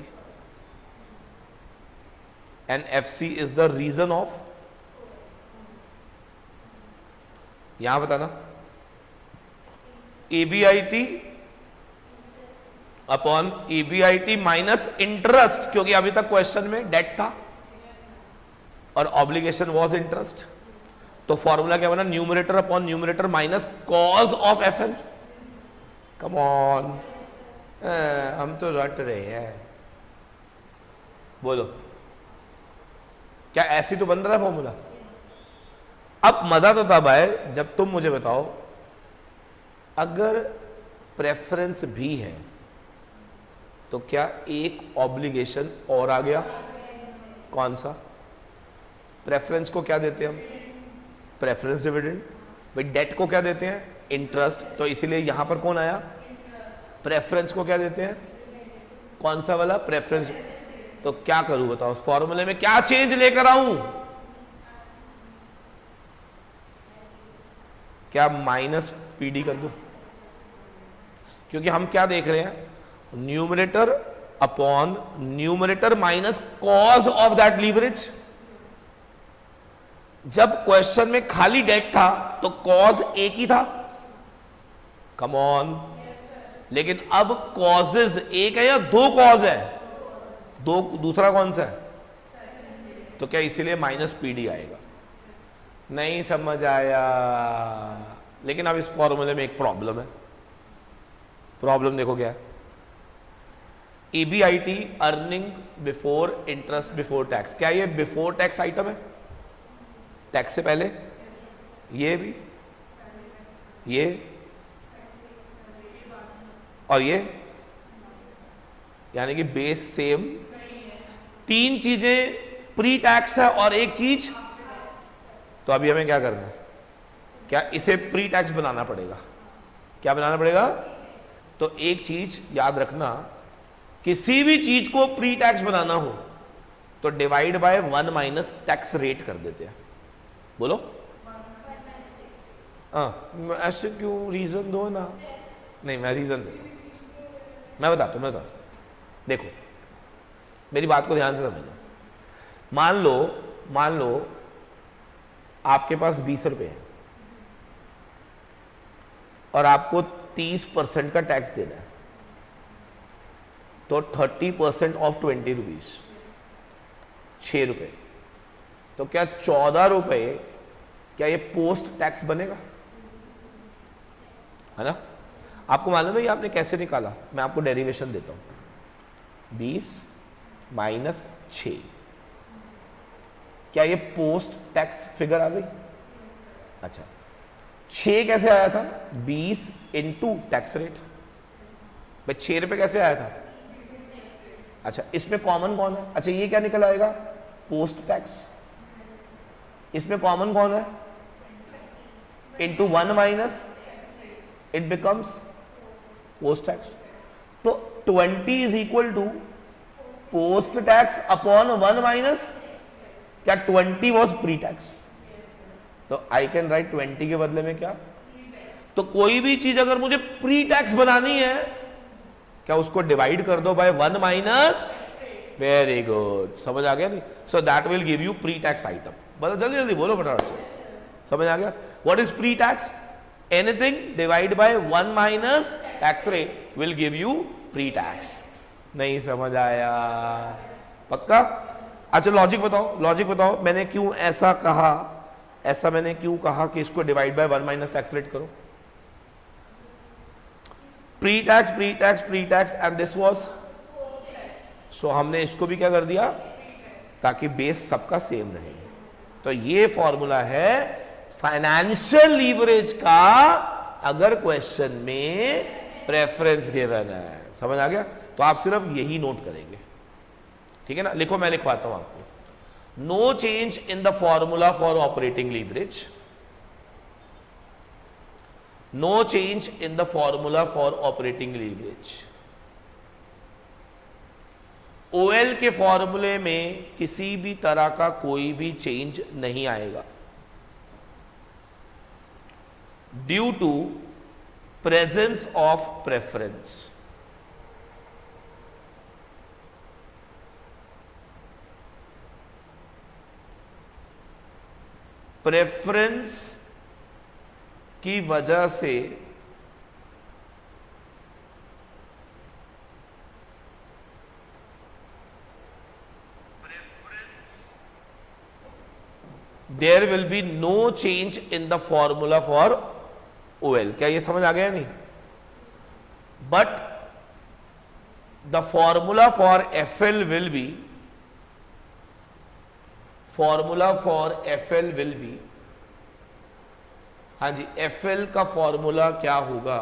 and FC is the reason of, यहां बताना, EBIT upon EBIT minus interest, क्योंकि अभी तक क्वेश्चन में डेट था और ऑब्लिगेशन वाज इंटरेस्ट। तो फॉर्मूला क्या बना? Numerator upon numerator minus cause of FL। Come on, हम तो रट रहे हैं। बोलो, क्या ऐसी तो बन रहा है फॉर्मूला? अब मजा तो तब आए जब तुम मुझे बताओ, अगर प्रेफरेंस भी है तो क्या एक ऑब्लिगेशन और आ गया? कौन सा? प्रेफरेंस को क्या देते हैं हम? Preference dividend. भाई डेट को क्या देते हैं? इंटरेस्ट। तो इसीलिए यहां पर कौन आया? प्रेफरेंस को क्या देते हैं? कौन सा वाला? प्रेफरेंस। तो क्या करूं बताओ, उस फॉर्मूले में क्या चेंज लेकर आऊं? क्या माइनस पीडी कर दूं? क्योंकि हम क्या देख रहे हैं, numerator upon numerator minus cause of that leverage. जब क्वेश्चन में खाली डेट था तो कॉज एक ही था, कम ऑन। लेकिन अब कॉजेज एक है या दो कॉज है? दो। दूसरा कौन सा है? तो क्या इसीलिए माइनस पीडी आएगा? नहीं समझ आया। लेकिन अब इस फॉर्मूले में एक प्रॉब्लम है। प्रॉब्लम देखो क्या है। EBIT, earning before interest before tax, क्या ये बिफोर टैक्स आइटम है? टैक्स से पहले? ये भी, ये और ये, यानी कि बेस सेम। तीन चीजें प्री टैक्स है और एक चीज। तो अभी हमें क्या करना है? क्या इसे प्री टैक्स बनाना पड़ेगा? क्या बनाना पड़ेगा? तो एक चीज याद रखना, किसी भी चीज को प्री टैक्स बनाना हो तो divide by 1 minus tax rate कर देते हैं। बोलो। हाँ, ऐसे क्यों? रीजन दो ना। नहीं, मैं रीजन देता हूं। मैं बताता हूं। देखो, मेरी बात को ध्यान से समझना। मान लो आपके पास 20 रुपए है और आपको 30% का टैक्स देना है, तो 30% ऑफ 20 रुपीज 6 रुपए। तो क्या 14 रुपए, क्या ये पोस्ट टैक्स बनेगा? है ना? आपको मालूम है ये आपने कैसे निकाला? मैं आपको डेरिवेशन देता हूं। 20 माइनस 6, क्या ये पोस्ट टैक्स फिगर आ गई? अच्छा, 6 कैसे आया था? 20 इंटू टैक्स रेट। भाई 6 रुपए कैसे आया था? अच्छा, इसमें कॉमन कौन है? अच्छा, ये क्या निकल आएगा? Post tax. इसमें कॉमन कौन है? Into 1 minus, it becomes post tax. तो 20 is equal to post tax upon 1 minus, क्या 20 वॉज प्री टैक्स? तो आई कैन राइट 20 के बदले में क्या? तो कोई भी चीज अगर मुझे प्री टैक्स बनानी है, क्या उसको डिवाइड कर दो बाय 1 माइनस। वेरी गुड, समझ आ गया नहीं? So that will give you pre tax item. बोलो जल्दी जल्दी, बोलो फटाफट से। समझ आ गया? What is pre tax? Anything divide by 1 minus tax rate will give you pre tax. नहीं समझ आया? पक्का? अच्छा, लॉजिक बताओ मैंने क्यों ऐसा कहा? मैंने क्यों कहा कि इसको divide by 1 minus tax rate करो? Pre tax and this was, so हमने इसको भी क्या कर दिया ताकि बेस सबका सेम रहे। तो ये फॉर्मूला है फाइनेंशियल लीवरेज का, अगर क्वेश्चन में प्रेफरेंस गिवन है। समझ आ गया? तो आप सिर्फ यही नोट करेंगे, ठीक है ना? लिखो, मैं लिखवाता हूं आपको। No change in the formula for operating leverage. No change in the formula for operating leverage. OL के फॉर्मूले में किसी भी तरह का कोई भी चेंज नहीं आएगा due to presence of preference. Preference की वजह से there will be no change in the formula for OL. क्या ये समझ आ गया नहीं? But the formula for FL will be, हाँ जी, FL का फॉर्मूला क्या होगा?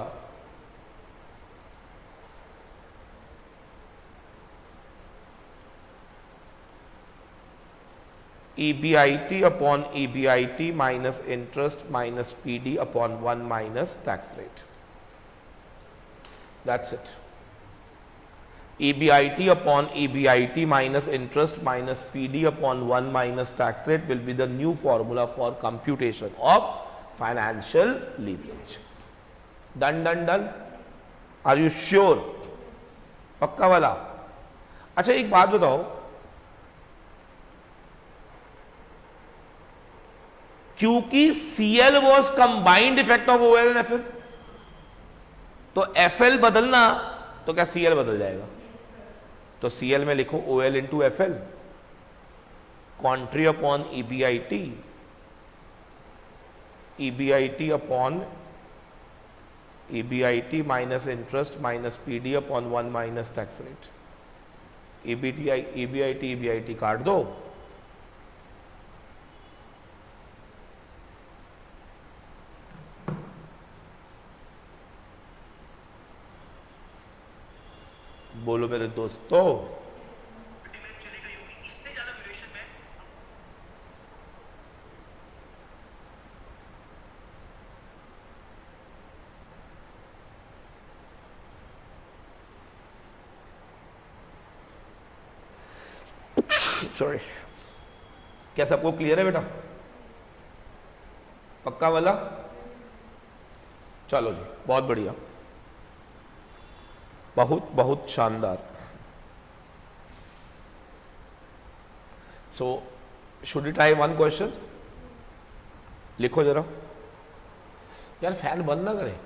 EBIT upon EBIT minus interest minus PD upon 1 minus tax rate. That's it. EBIT upon EBIT minus interest minus PD upon 1 minus tax rate will be the new formula for computation of financial leverage. Done, done, done. Are you sure? पक्का वाला? अच्छा एक बात बताओ, क्योंकि CL was combined effect of OL and FL, तो FL बदलना तो क्या CL बदल जाएगा? तो CL में लिखो OL into FL, कॉन्ट्री upon EBIT, EBIT upon EBIT minus interest minus PD upon 1 minus tax rate. EBIT काट दो, बोलो मेरे दोस्तों. सॉरी, क्या सबको क्लियर है बेटा? पक्का वाला? चलो जी, बहुत बढ़िया, बहुत बहुत शानदार. So should you try one question? लिखो जरा. यार फैन बंद ना करें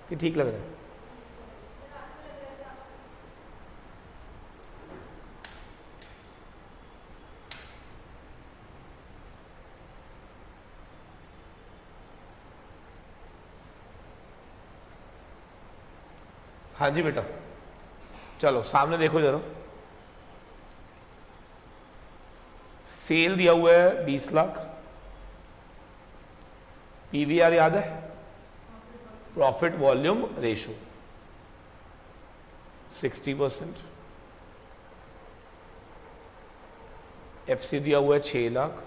कि ठीक लग रहा है? हाँ जी बेटा, चलो सामने देखो जरा. सेल दिया हुआ है 20 लाख. PVR याद है? Profit volume ratio 60%. FC दिया हुआ है 6 लाख.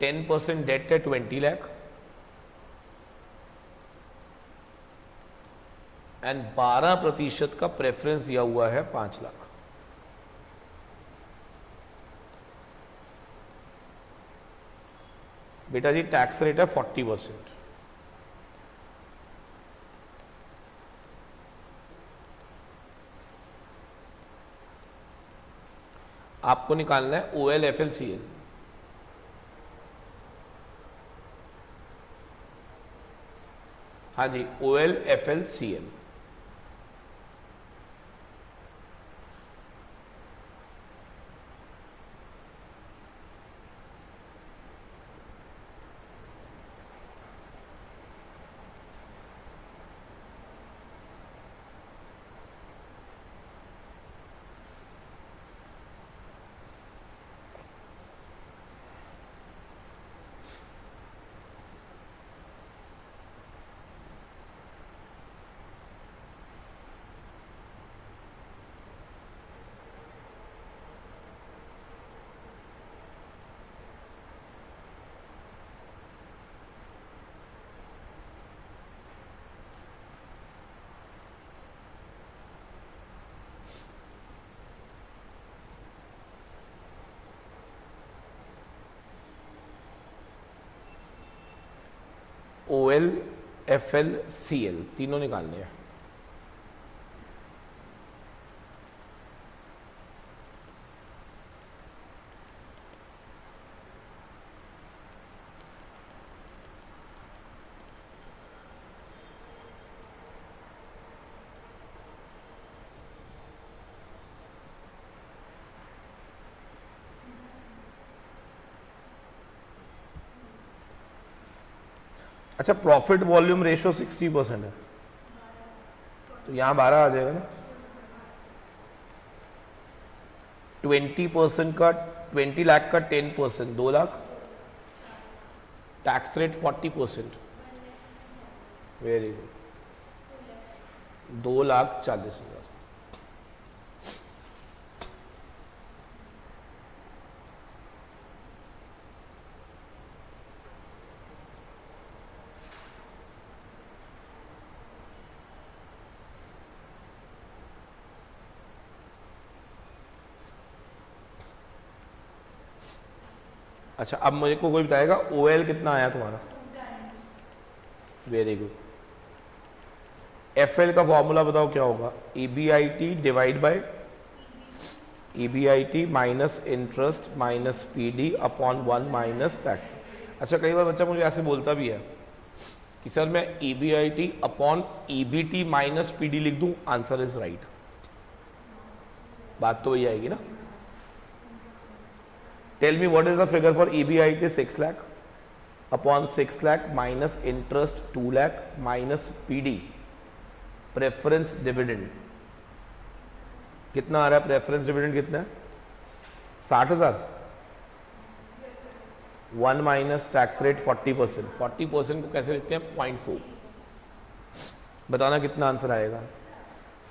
%10 डेट है 20 लाख एंड 12% का प्रेफरेंस दिया हुआ है 5 लाख. बेटा जी टैक्स रेट है 40%. आपको निकालना है OL FL CL. हाँ जी, OL FL CL. OL FL CL तीनों निकालने हैं. अच्छा, प्रॉफिट वॉल्यूम रेशियो 60% है, तो यहां 12 आ जाएगा ना। 20% का 20 लाख का 10%, 2 lakh. Tax rate 40%, very good, 2,40,000। अच्छा, अब मुझे को कोई बताएगा OL कितना आया तुम्हारा? Very good. FL का फॉर्मूला बताओ क्या होगा? EBIT divide by EBIT minus interest minus PD upon 1 minus tax. अच्छा, कई बार बच्चा मुझे ऐसे बोलता भी है कि सर मैं EBIT upon EBT minus PD लिख दूं, आंसर इज राइट। बात तो वही आएगी ना। Tell me what is the figure for EBIT? 6 lakh upon 6 lakh minus interest 2 lakh minus PD preference dividend कितना आ रहा है? प्रेफरेंस डिविडेंड कितना है? 60,000। 1 माइनस टैक्स रेट 40%। 40% को कैसे लिखते हैं? 0.4। बताना कितना आंसर आएगा?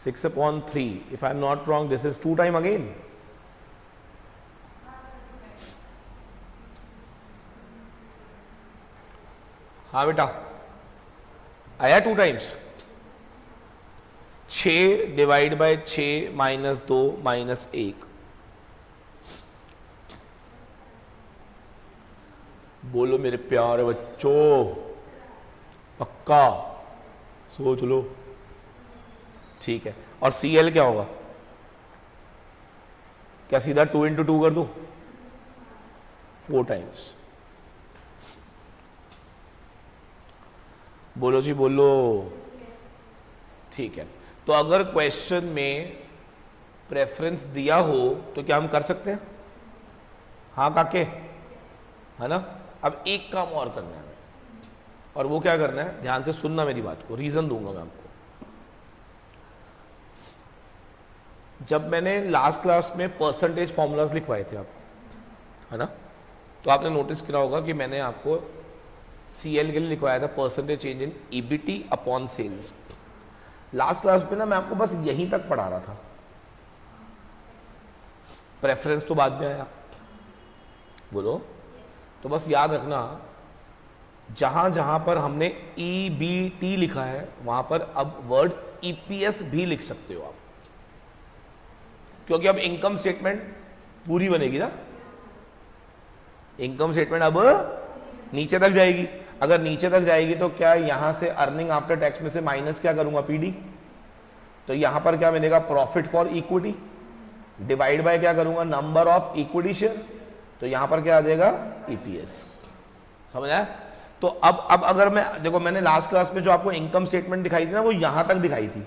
6/3। If I am not wrong this is 2 time again. हाँ बेटा, आया 2 times. 6 divide by 6 minus 2 minus 1। बोलो मेरे प्यारे बच्चों, पक्का सोच लो। ठीक है, और CL क्या होगा? क्या सीधा 2 into 2 कर दूं? 4 टाइम्स। बोलो जी बोलो। ठीक है, तो अगर क्वेश्चन में प्रेफरेंस दिया हो तो क्या हम कर सकते हैं? हाँ काके, है ना। अब एक काम और करना है, और वो क्या करना है? ध्यान से सुनना मेरी बात को, रीजन दूंगा मैं आपको। जब मैंने लास्ट क्लास में परसेंटेज फॉर्मूलाज लिखवाए थे आपको, है ना, तो आपने नोटिस किया होगा कि मैंने आपको CL के लिए लिखवाया था percentage change in EBT upon sales. Last class में ना मैं आपको बस यहीं तक पढ़ा रहा था, प्रेफरेंस तो बाद में आया। बोलो। तो बस याद रखना, जहां जहां पर हमने EBT लिखा है वहां पर अब वर्ड EPS भी लिख सकते हो आप, क्योंकि अब इनकम स्टेटमेंट पूरी बनेगी ना। इनकम स्टेटमेंट अब नीचे तक जाएगी। अगर नीचे तक जाएगी तो क्या यहां से अर्निंग आफ्टर टैक्स में से माइनस क्या करूंगा? PD। तो यहां पर क्या मिलेगा? Profit for equity divide bye क्या करूंगा? Number of equity share. तो यहां पर क्या आ जाएगा? EPS। समझ आया? तो अब अगर मैं देखो, मैंने लास्ट क्लास में जो आपको इनकम स्टेटमेंट दिखाई थी ना, वो यहां तक दिखाई थी।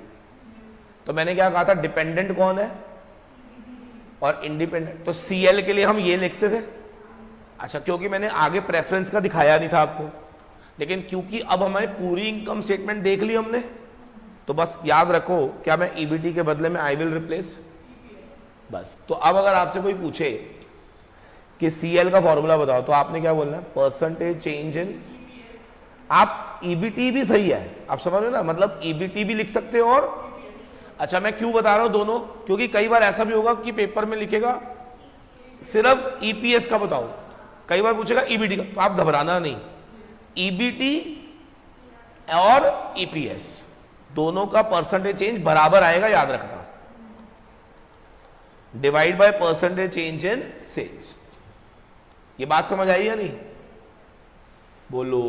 तो मैंने क्या कहा था? डिपेंडेंट कौन है और इंडिपेंडेंट। तो CL के लिए हम ये लिखते थे। अच्छा, क्योंकि मैंने आगे प्रेफरेंस का दिखाया नहीं था आपको, लेकिन क्योंकि अब हमारी पूरी इनकम स्टेटमेंट देख ली हमने, तो बस याद रखो, क्या मैं EBT के बदले में आई विल रिप्लेस बस। तो अब अगर आपसे कोई पूछे कि CL का फॉर्मूला बताओ, तो आपने क्या बोलना है? परसेंटेज चेंज इन। आप EBT भी सही है, आप समझ रहे हो ना, मतलब EBT भी लिख सकते हो। और अच्छा, मैं क्यों बता रहा हूं दोनों? क्योंकि कई बार ऐसा भी होगा कि पेपर में लिखेगा सिर्फ EPS का बताओ, कई बार पूछेगा EBT का, तो आप घबराना नहीं। EBT और EPS दोनों का परसेंटेज चेंज बराबर आएगा, याद रखना। Divide by percentage change in sales. ये बात समझ आई या नहीं? बोलो।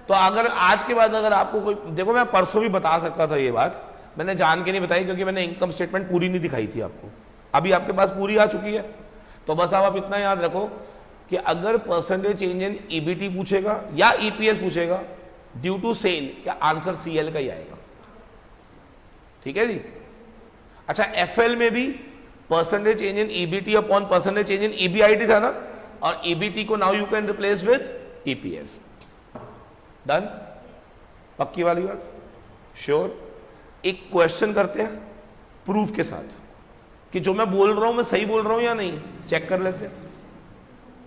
तो अगर आज के बाद अगर आपको कोई, देखो मैं परसों भी बता सकता था ये बात, मैंने जान के नहीं बताई क्योंकि मैंने इनकम स्टेटमेंट पूरी नहीं दिखाई थी आपको। अभी आपके पास पूरी आ चुकी है। तो बस आप इतना याद रखो कि अगर परसेंटेज चेंज इन EBT पूछेगा या EPS पूछेगा ड्यू टू सेल, क्या आंसर CL का ही आएगा। ठीक है जी। अच्छा, FL में भी percentage change in EBT upon percentage change in EBIT था ना, और EBT को now you can replace with EPS। Done? पक्की वाली बात? श्योर? एक क्वेश्चन करते हैं प्रूफ के साथ कि जो मैं बोल रहा हूं मैं सही बोल रहा हूं या नहीं, चेक कर लेते हैं।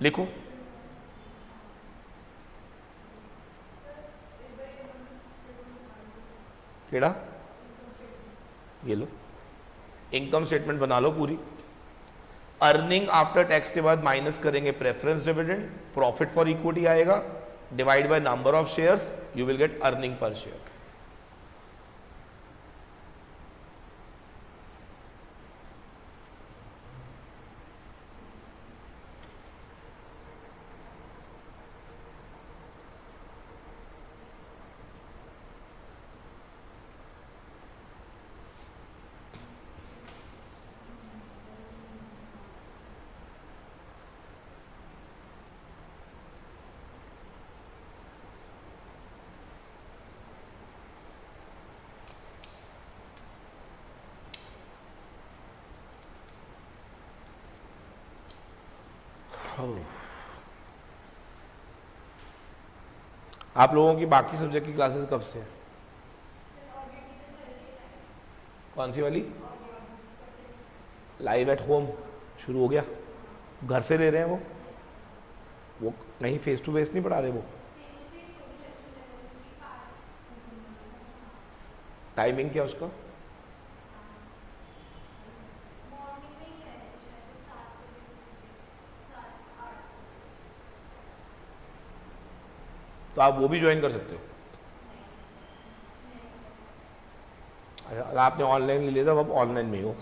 लिखो। केड़ा? ये लो, इनकम स्टेटमेंट बना लो पूरी। अर्निंग आफ्टर टैक्स के बाद माइनस करेंगे preference dividend, profit for equity आएगा, divide by number of shares, you will get earning per share. आप लोगों की बाकी सब्जेक्ट की क्लासेस कब से हैं? कौन सी वाली? लाइव एट होम शुरू हो गया? घर से ले रहे हैं वो कहीं फेस टू फेस नहीं पढ़ा रहे? वो टाइमिंग क्या उसका? तो आप वो भी ज्वाइन कर सकते हो। अच्छा, अगर आपने ऑनलाइन ले लिया तो अब ऑनलाइन में ही हो।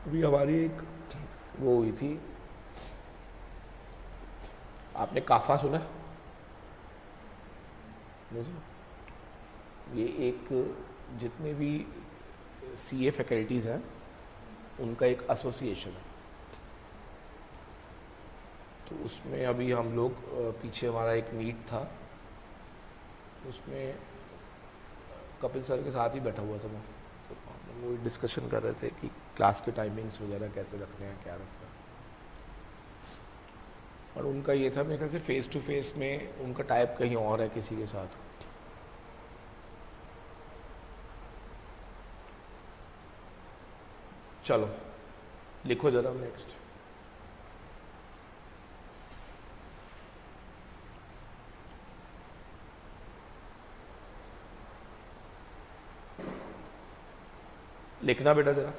अभी हमारी एक वो हुई थी, आपने काफा सुना? नहीं सुना? ये एक जितने भी सीए फैकल्टीज़ हैं उनका एक एसोसिएशन है। तो उसमें अभी हम लोग पीछे हमारा एक मीट था, उसमें कपिल सर के साथ ही बैठा हुआ था मैं, तो हम लोग वो डिस्कशन कर रहे थे कि क्लास के टाइमिंग्स वगैरह कैसे रखने हैं, क्या रखना है। और उनका ये था, मेरे ख्याल से फेस टू फेस में उनका टाइप कहीं और है किसी के साथ। चलो लिखो जरा नेक्स्ट। लिखना बेटा जरा।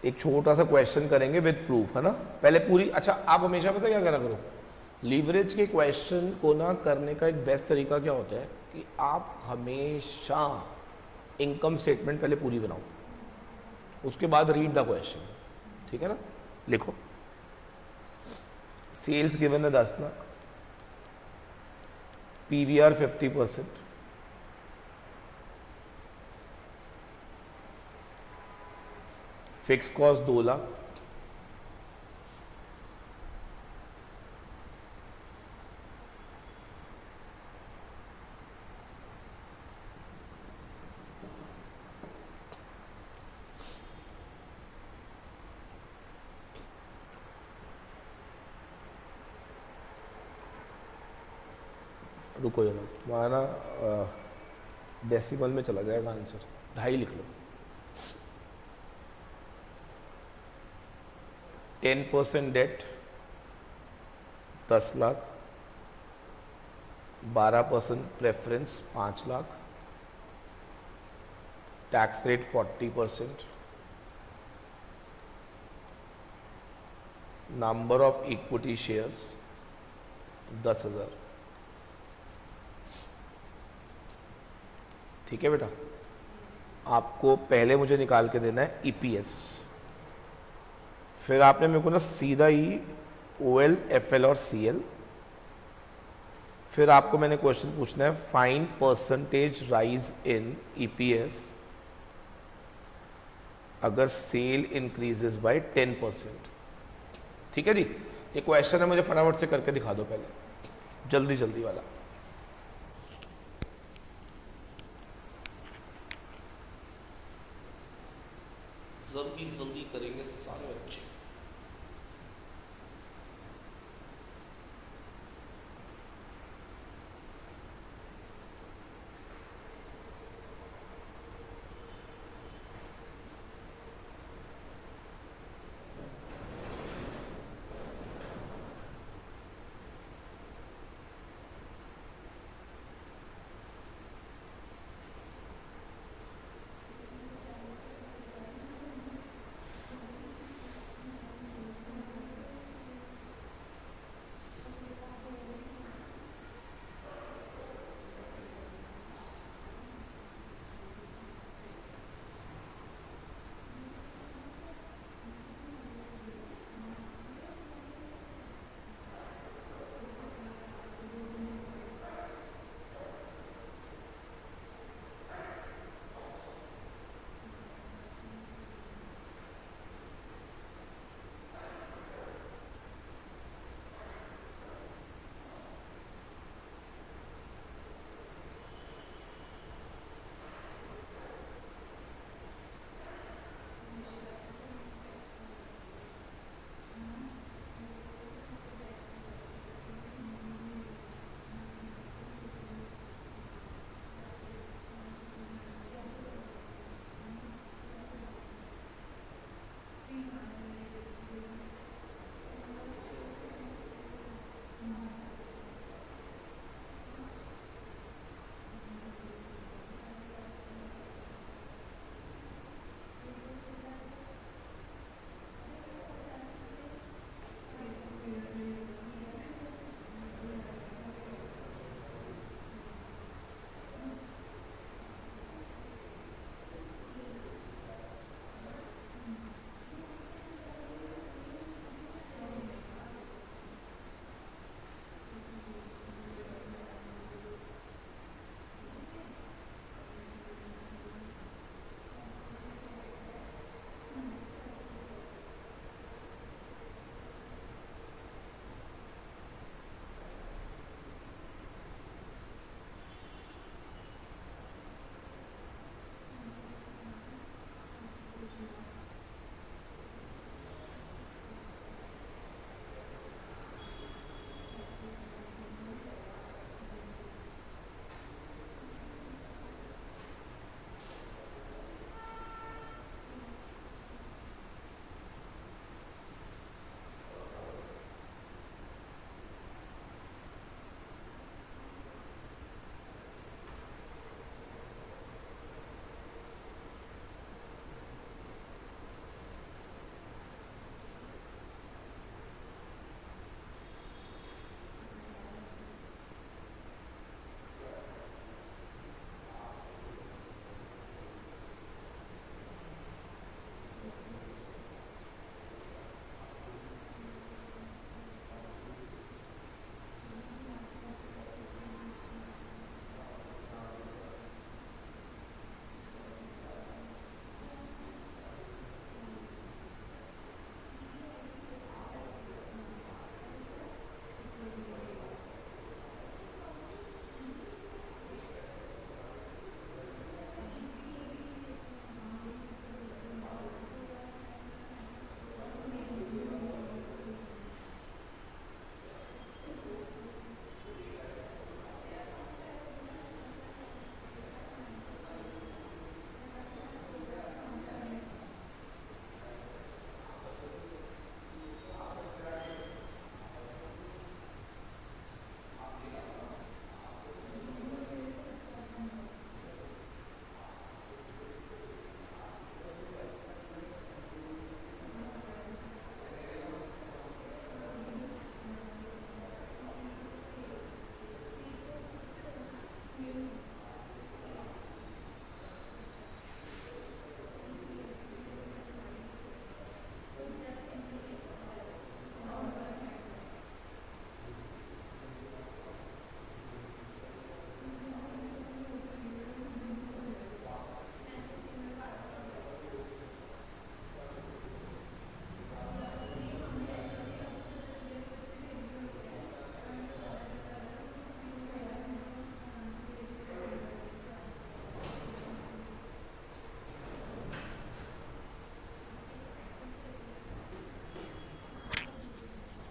एक छोटा सा क्वेश्चन करेंगे विद प्रूफ, है ना? पहले पूरी, अच्छा आप हमेशा पता क्या करा करो, लीवरेज के क्वेश्चन को ना करने का एक बेस्ट तरीका क्या होता है कि आप हमेशा इनकम स्टेटमेंट पहले पूरी बनाओ, उसके बाद रीड द क्वेश्चन, ठीक है ना? लिखो। सेल्स गिवन है 10 lakh, PVR 50%, fix cost 2 lakh, रुको जरा, तुम्हारा ना डेसिमल में चला जाएगा आंसर, 2.5 लिख लो। 10% debt 10 lakh, 12% preference 5 lakh, tax rate 40%, number of equity shares 10,000। ठीक है बेटा, आपको पहले मुझे निकाल के देना है ईपीएस, फिर आपने मेरे को ना सीधा ही ओएल, एफएल और सीएल, फिर आपको मैंने क्वेश्चन पूछना है find percentage rise in EPS अगर सेल इंक्रीजेस बाय 10%। ठीक है जी, ये क्वेश्चन है, मुझे फटाफट से करके दिखा दो पहले, जल्दी जल्दी वाला। जल्दी जल्दी करेंगे सारे बच्चे।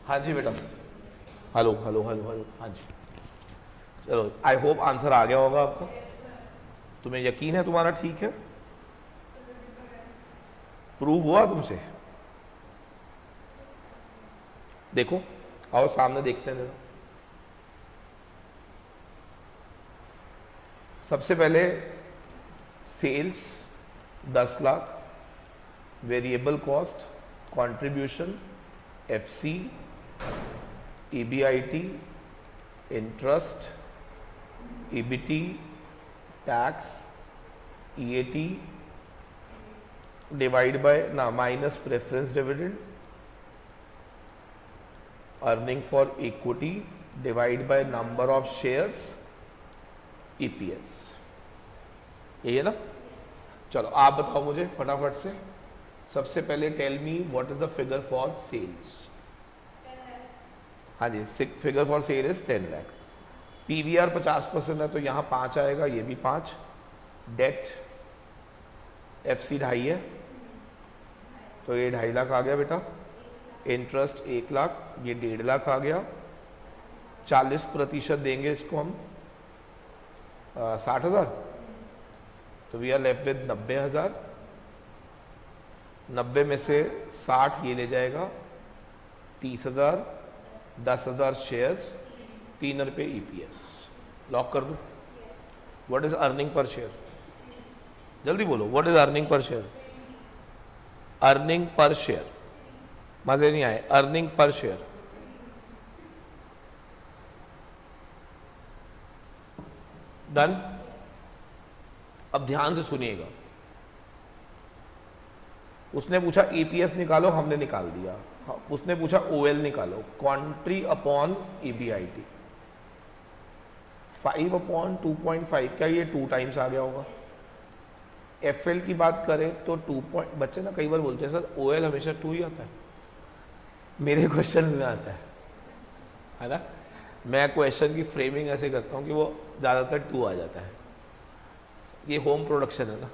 हाँ जी बेटा, हेलो हेलो हेलो हेलो, हाँ जी। चलो, आई होप आंसर आ गया होगा आपका। तुम्हें यकीन है तुम्हारा ठीक है? प्रूव हुआ तुमसे? देखो, आओ सामने देखते हैं जरा। सबसे पहले sales 10 lakh, variable cost, contribution, FC, EBIT, interest, EBT, tax, EAT divide by ना minus preference dividend, earning for equity divide by number of shares, EPS. यही है ना? चलो आप बताओ मुझे फटाफट से। सबसे पहले tell me what is the figure for sales. हाँ जी, figure for sale is 10 lakh. PVR 50% है तो यहाँ 5 आएगा, ये भी 5। डेट एफसी 2.5 है तो ये 2.5 लाख आ गया बेटा। इंटरेस्ट 1 लाख, ये 1.5 लाख आ गया। 40% देंगे इसको हम 60,000, तो वी आर लेफ्ट विद 90,000। 90 में से 60 ये ले जाएगा, 30,000, 10,000 शेयर्स, 3 रुपये ईपीएस। लॉक कर दूं? What is earning per share? जल्दी बोलो, what is earning per share? Earning per share, मजे नहीं आए। Earning per share done. अब ध्यान से सुनिएगा, उसने पूछा ईपीएस निकालो, हमने निकाल दिया। उसने पूछा ओएल निकालो, कॉन्ट्री अपॉन ईबीआईटी। 5 अपॉन 2.5, क्या ये 2 टाइम्स आ गया होगा? एफएल की बात करें तो 2 बच्चे ना कई बार बोलते हैं सर ओएल हमेशा 2 ही आता है। मेरे क्वेश्चन में आता है ना? मैं क्वेश्चन की फ्रेमिंग ऐसे करता हूँ कि वो ज़्यादातर 2 आ जाता है। ये होम प्रोडक्शन है ना,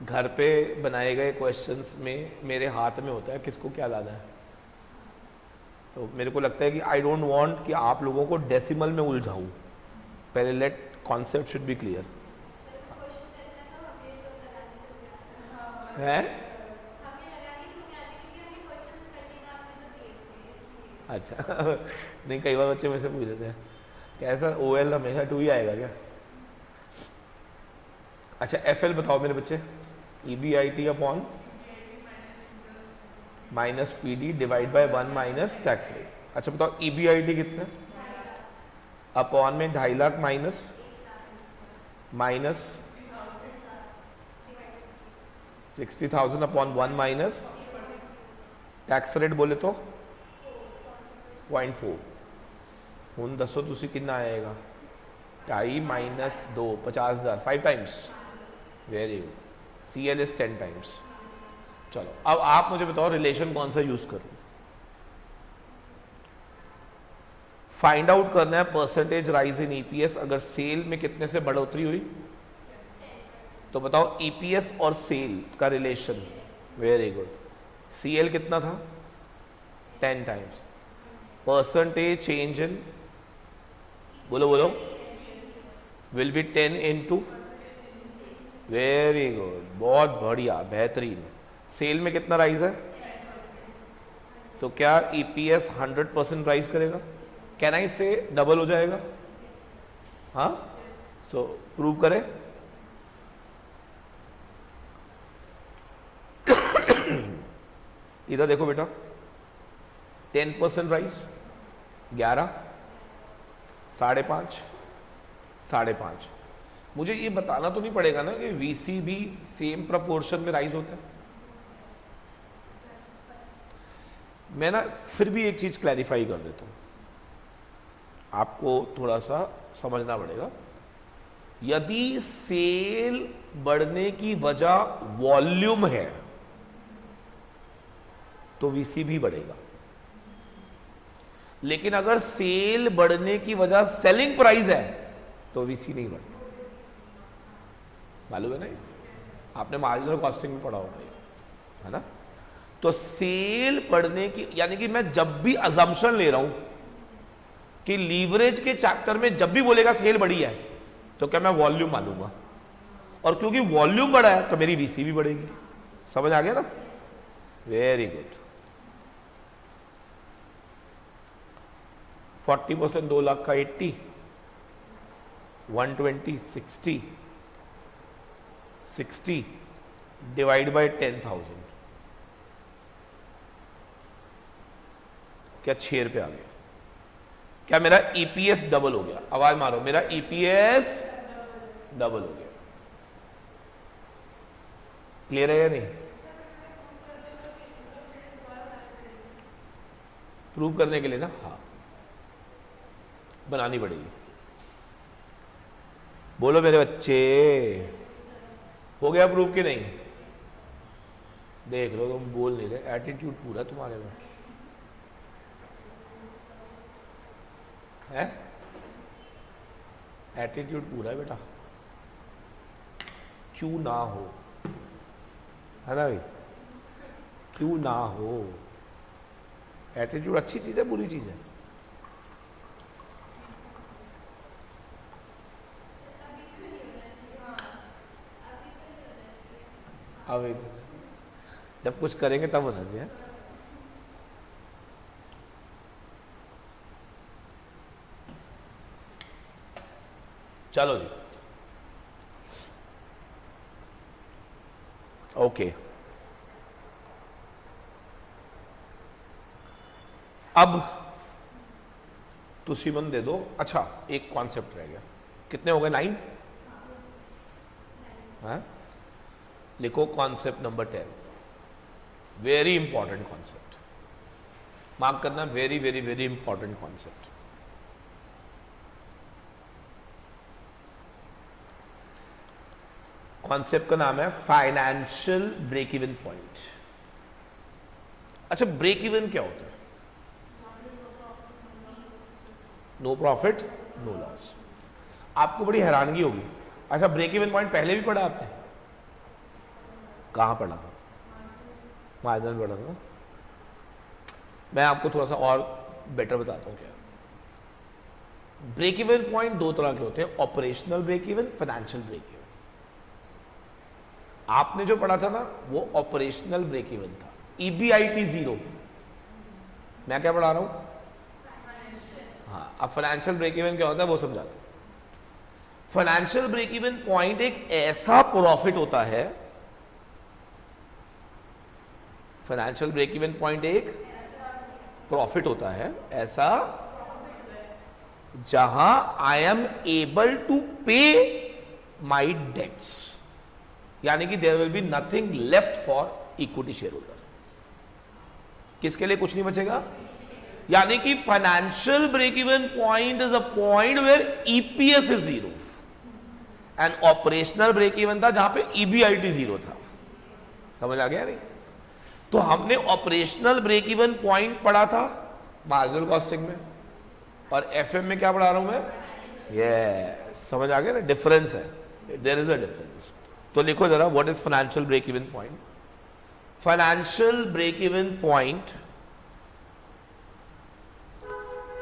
घर पे बनाए गए क्वेश्चंस में मेरे हाथ में होता है किसको क्या लाना है। तो मेरे को लगता है कि आई डोंट वांट कि आप लोगों को डेसिमल में उलझाऊं। पहले let concept should be clear है। अच्छा नहीं, कई बार बच्चे मेरे से पूछ लेते हैं क्या सर ओएल हमेशा 2 ही आएगा क्या? अच्छा एफएल बताओ मेरे बच्चे। EBIT upon minus PD divide by 1 minus tax rate. अच्छा बताओ ईबीआईटी कितना? अपॉन में 2.5 lakh minus 60,000 upon 1 minus tax rate बोले तो 0.4। हूँ दसो तुसी कितना आएगा? 2.5 minus 2 50,000, 5 times. Very good. CL is 10 times. चलो अब आप मुझे बताओ रिलेशन कौन सा यूज करूं? फाइंड आउट करना है परसेंटेज राइज इन ईपीएस अगर सेल में कितने से बढ़ोतरी हुई। तो बताओ ईपीएस और सेल का रिलेशन। Very good. CL कितना था? 10 टाइम्स। परसेंटेज चेंज इन, बोलो बोलो, will be 10 into. Very good, बहुत बढ़िया, बेहतरीन। सेल में कितना राइज है? तो क्या ईपीएस 100% राइज करेगा? कैन आई से डबल हो जाएगा? हाँ, तो प्रूव करें। इधर देखो बेटा, 10% राइज, 11, 5.5, 5.5। मुझे ये बताना तो नहीं पड़ेगा ना कि वीसी भी सेम प्रपोर्शन में राइज होता है। मैं ना फिर भी एक चीज क्लैरिफाई कर देता हूं, आपको थोड़ा सा समझना पड़ेगा। यदि सेल बढ़ने की वजह वॉल्यूम है तो वीसी भी बढ़ेगा, लेकिन अगर सेल बढ़ने की वजह सेलिंग प्राइस है तो वीसी नहीं बढ़ता। मालूम है ना? आपने मार्जिनल कॉस्टिंग में पढ़ा होगा, है ना? तो सेल बढ़ने की, यानी कि मैं जब भी अजम्पशन ले रहा हूं कि लीवरेज के चैप्टर में जब भी बोलेगा सेल बढ़ी है, तो क्या मैं वॉल्यूम मानूंगा, और क्योंकि वॉल्यूम बढ़ा है तो मेरी वीसी भी बढ़ेगी। समझ आ गया ना? Very good. 40% 2 लाख का 80, 120 60 डिवाइड बाय 10,000, क्या 6 रुपये आ गया? क्या मेरा ईपीएस डबल हो गया? आवाज मारो, मेरा ईपीएस डबल हो गया। क्लियर है या नहीं? प्रूव करने के लिए ना, हाँ बनानी पड़ेगी। बोलो मेरे बच्चे, हो गया प्रूव कि नहीं? देख लो, तुम बोल नहीं रहे, एटीट्यूड पूरा तुम्हारे में है, एटीट्यूड पूरा है बेटा। क्यों ना हो, है ना भाई? क्यों ना हो? एटीट्यूड अच्छी चीज है, बुरी चीज है? अब जब कुछ करेंगे तब होना चाहिए। चलो जी, ओके। अब तुसी मन दे दो। अच्छा, एक कॉन्सेप्ट रह गया। कितने हो गए? 9। हाँ, लिखो concept number 10। Very important concept, mark करना। Very very very important concept. Concept का नाम है फाइनेंशियल ब्रेक इवन पॉइंट। अच्छा, ब्रेक इवन क्या होता है? No profit no loss. आपको बड़ी हैरानगी होगी। अच्छा, ब्रेक इवन पॉइंट पहले भी पढ़ा आपने? कहां पढ़ा था? मार्जिनल पढ़ा था। मैं आपको थोड़ा सा और बेटर बताता हूं। क्या ब्रेक इवन पॉइंट दो तरह के होते हैं, operational break even, financial break even. आपने जो पढ़ा था ना, वो ऑपरेशनल ब्रेक इवन था, EBIT 0। मैं क्या पढ़ा रहा हूं? हाँ, अब फाइनेंशियल ब्रेक इवन क्या होता है वो समझाता हूं। फाइनेंशियल ब्रेक इवन पॉइंट एक ऐसा प्रॉफिट होता है, फाइनेंशियल ब्रेक इवन पॉइंट एक प्रॉफिट होता है ऐसा, जहां आई एम एबल टू पे माई डेट्स, यानी कि there will be nothing left for equity shareholder. किसके लिए कुछ नहीं बचेगा? यानी कि financial break even point is a point where EPS is 0 and operational break even था जहां पे EBIT 0 था। समझ आ गया नहीं? तो हमने ऑपरेशनल ब्रेक इवन पॉइंट पढ़ा था मार्जिनल कॉस्टिंग में, और एफएम में क्या पढ़ा रहा हूं मैं? ये समझ आ गया ना? डिफरेंस है, देयर इज अ डिफरेंस। तो लिखो जरा, what is financial break even point? Financial break even point,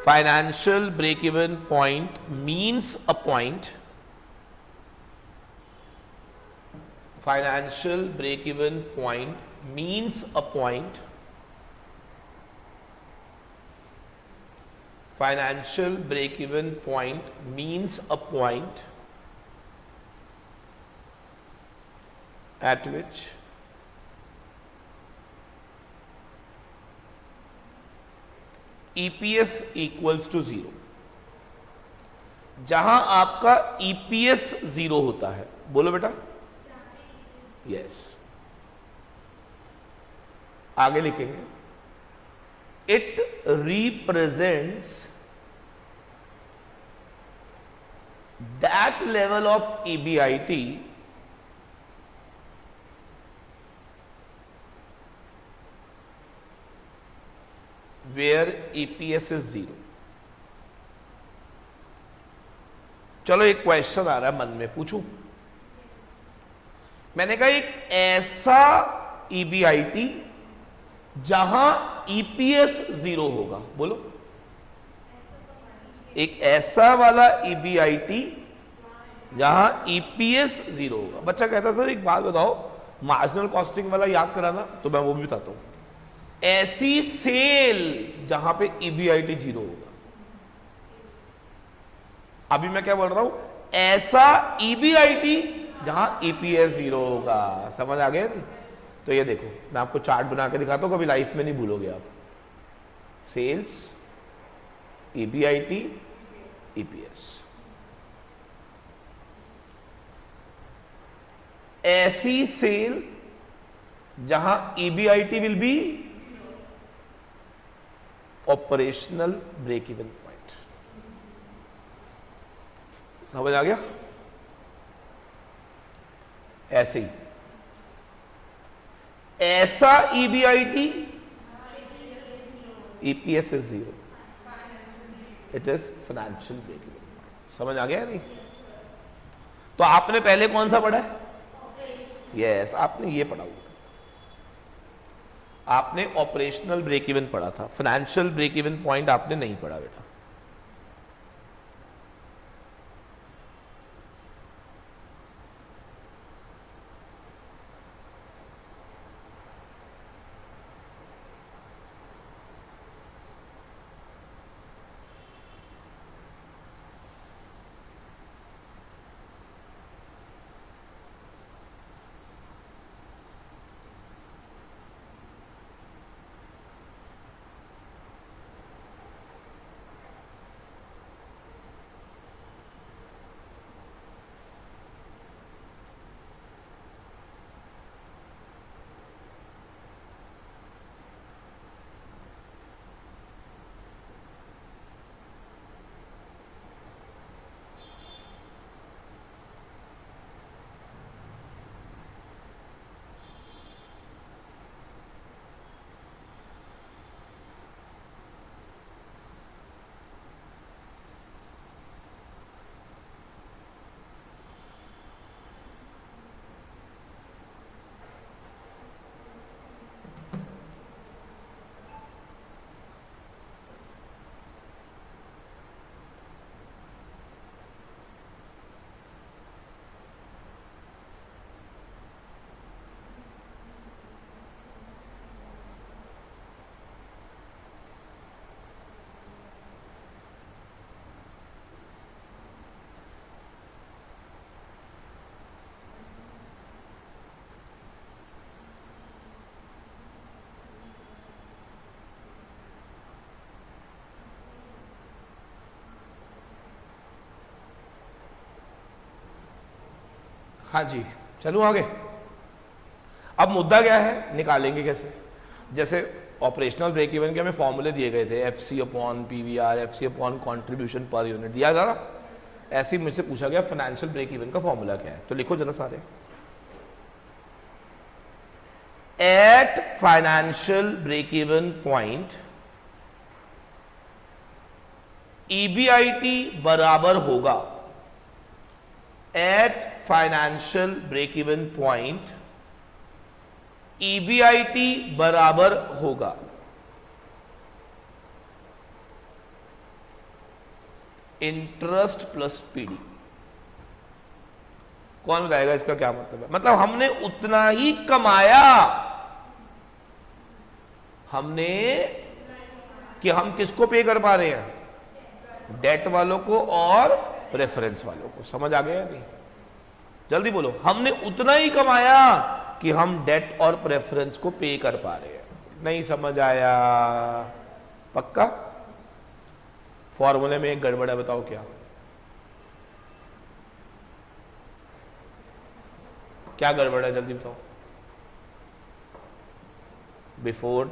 financial break even point means a point, financial break even point means a point, financial break even point means a point at which EPS equals to 0, जहां आपका EPS 0 होता है। बोलो बेटा। Yes, आगे लिखेंगे, it represents that level of EBIT where EPS is 0। चलो, एक क्वेश्चन आ रहा है मन में, पूछूं? मैंने कहा एक ऐसा EBIT जहां ईपीएस 0 होगा। बोलो, एक ऐसा वाला ईबीआईटी जहां ईपीएस 0 होगा। बच्चा कहता सर एक बात बताओ, मार्जिनल कॉस्टिंग वाला याद कराना, तो मैं वो भी बताता हूं। ऐसी सेल जहां पे ईबीआईटी 0 होगा। अभी मैं क्या बोल रहा हूं, ऐसा ईबीआईटी जहां ईपीएस 0 होगा। समझ आ गया नहीं? तो ये देखो, मैं आपको चार्ट बना के दिखाता हूं, कभी लाइफ में नहीं भूलोगे आप। Sales, EBIT, EPS. ऐसी सेल जहां EBIT will be operational break even point. समझ आ गया? ऐसे ही ऐसा EBIT, EPS is 0, it is financial break even point. समझ आ गया नहीं? तो आपने पहले कौन सा पढ़ा है? यस, आपने ये पढ़ा हुआ। आपने ऑपरेशनल ब्रेक इवन पढ़ा था, फाइनेंशियल ब्रेक इवन पॉइंट आपने नहीं पढ़ा बेटा। हाँ जी, चलूं आगे। अब मुद्दा क्या है, निकालेंगे कैसे? जैसे ऑपरेशनल ब्रेक इवन के हमें फॉर्मूले दिए गए थे, F C upon PVR, F C upon contribution per unit दिया जा रहा। ऐसे ही मुझसे पूछा गया फाइनेंशियल ब्रेक इवन का फॉर्मूला क्या है, तो लिखो जरा सारे। At financial break even point EBIT बराबर होगा, at financial break even point EBIT बराबर होगा इंटरेस्ट प्लस पीडी। कौन बताएगा इसका क्या मतलब है? मतलब हमने उतना ही कमाया, हमने कि हम किसको पे कर पा रहे हैं? डेट वालों को और प्रेफरेंस वालों को। समझ आ गया नहीं? जल्दी बोलो। हमने उतना ही कमाया कि हम डेट और प्रेफरेंस को पे कर पा रहे हैं। नहीं समझ आया? पक्का? फॉर्मूले में एक गड़बड़ है, बताओ क्या? क्या गड़बड़ है, जल्दी बताओ। Before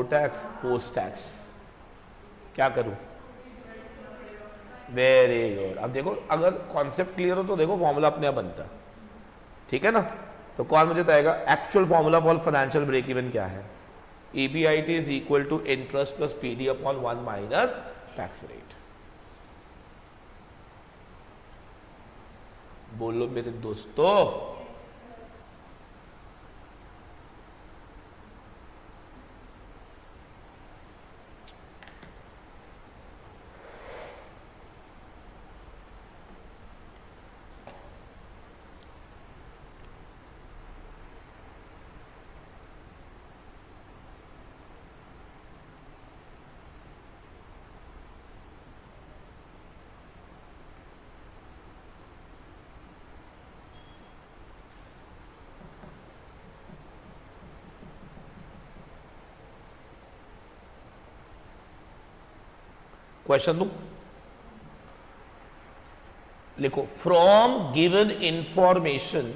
tax, post tax. क्या करूं? Very good. अब देखो, अगर कॉन्सेप्ट क्लियर हो तो देखो फॉर्मूला अपने आप बनता है। ठीक है ना? तो कौन मुझे बताएगा actual formula for financial break even क्या है? EBIT is equal to interest plus PD upon 1 minus tax rate. बोलो मेरे दोस्तों। क्वेश्चन दू, लिखो from given information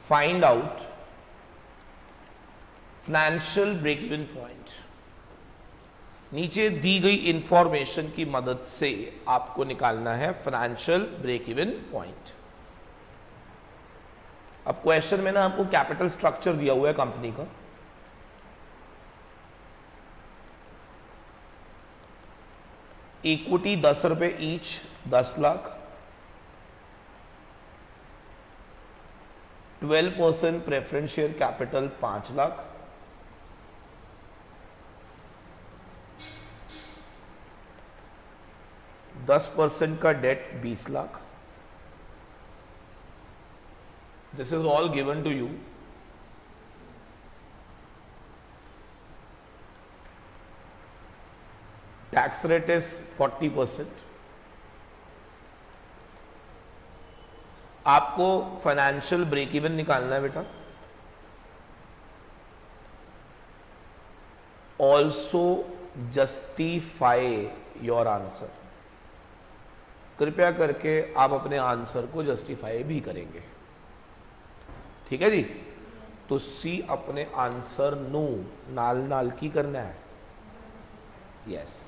find out financial break even point. नीचे दी गई इंफॉर्मेशन की मदद से आपको निकालना है फाइनेंशियल ब्रेक इवन पॉइंट। अब क्वेश्चन में ना आपको कैपिटल स्ट्रक्चर दिया हुआ है कंपनी का। इक्विटी 10 रुपए each, 10 lakh. 12% preference share capital 5 lakh. दस % का debt 20 lakh. This is all given to you. Tax rate is 40%। आपको फाइनेंशियल ब्रेक इवन निकालना है बेटा। Also justify your answer. कृपया करके आप अपने आंसर को जस्टिफाई भी करेंगे, ठीक है जी। तो सी अपने आंसर नो नाल नाल की करना है, यस।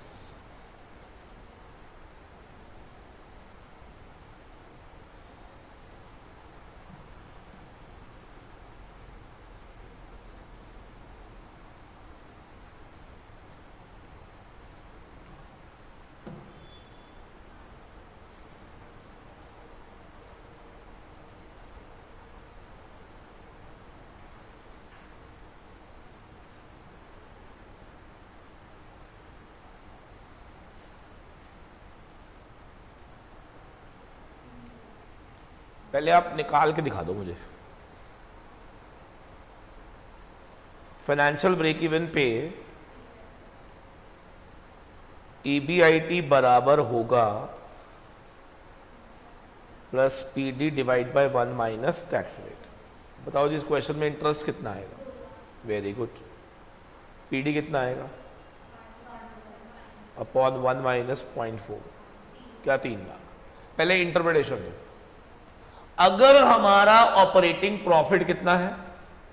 पहले आप निकाल के दिखा दो मुझे। फाइनेंशियल ब्रेक इवन पे EBIT बराबर होगा plus PD divide by 1 minus tax rate. बताओ जी इस क्वेश्चन में इंटरेस्ट कितना आएगा? Very good. PD कितना आएगा? अपॉन 1 माइनस 0.4, क्या 3 लाख। पहले इंटरप्रिटेशन है। अगर हमारा ऑपरेटिंग प्रॉफिट कितना है?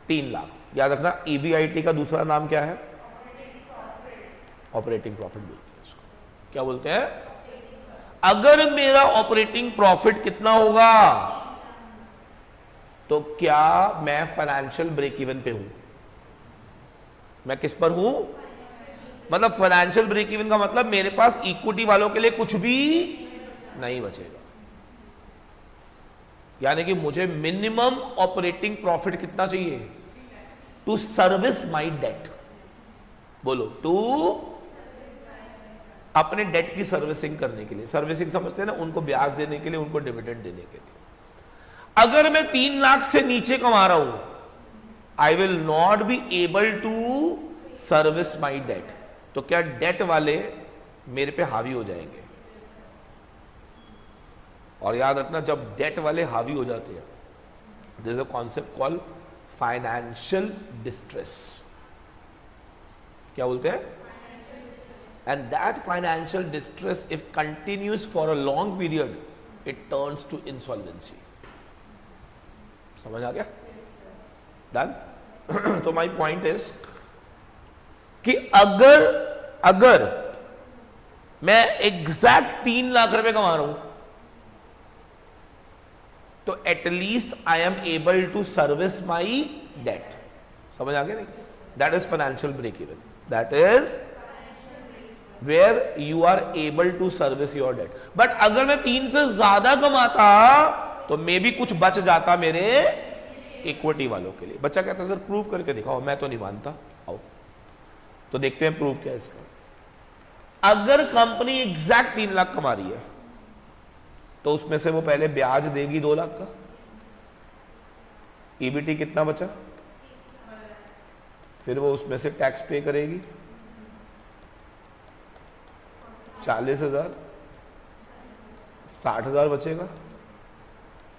3 लाख। याद रखना EBIT का दूसरा नाम क्या है? ऑपरेटिंग प्रॉफिट बोलते हैं इसको। क्या बोलते हैं? अगर मेरा ऑपरेटिंग प्रॉफिट कितना होगा तो क्या मैं फाइनेंशियल ब्रेक इवन पे हूं? मैं किस पर हूं? मतलब फाइनेंशियल ब्रेक इवन का मतलब मेरे पास इक्विटी वालों के लिए कुछ भी नहीं बचेगा। यानी कि मुझे मिनिमम ऑपरेटिंग प्रॉफिट कितना चाहिए टू सर्विस माई डेट? बोलो, टू अपने डेट की सर्विसिंग करने के लिए। सर्विसिंग समझते हैं ना, उनको ब्याज देने के लिए, उनको डिविडेंड देने के लिए। अगर मैं 3 लाख से नीचे कमा रहा हूं, I will not be able to service my debt. तो क्या डेट वाले मेरे पे हावी हो जाएंगे? और याद रखना, जब डेट वाले हावी हो जाते हैं, there is a concept called financial distress. क्या बोलते हैं? And that financial distress if continues for a long period, it turns to insolvency. समझ आ गया? डन? तो माय पॉइंट इज कि अगर मैं एग्जैक्ट 3 लाख रुपए कमा रहा हूं, तो at least I am able to service my debt. समझ आ गया नहीं? That is financial break even. That is where you are able to service your debt. But अगर मैं 3 से ज्यादा कमाता तो मे भी कुछ बच जाता मेरे इक्विटी वालों के लिए। बच्चा कहता है सर प्रूव करके दिखाओ। मैं तो नहीं मानता। आओ तो देखते हैं प्रूव क्या है इसका। अगर कंपनी एग्जैक्ट 3 लाख कमा रही है तो उसमें से वो पहले ब्याज देगी 2 लाख का। EBT कितना बचा? फिर वो उसमें से टैक्स पे करेगी 40,000। 60,000 बचेगा।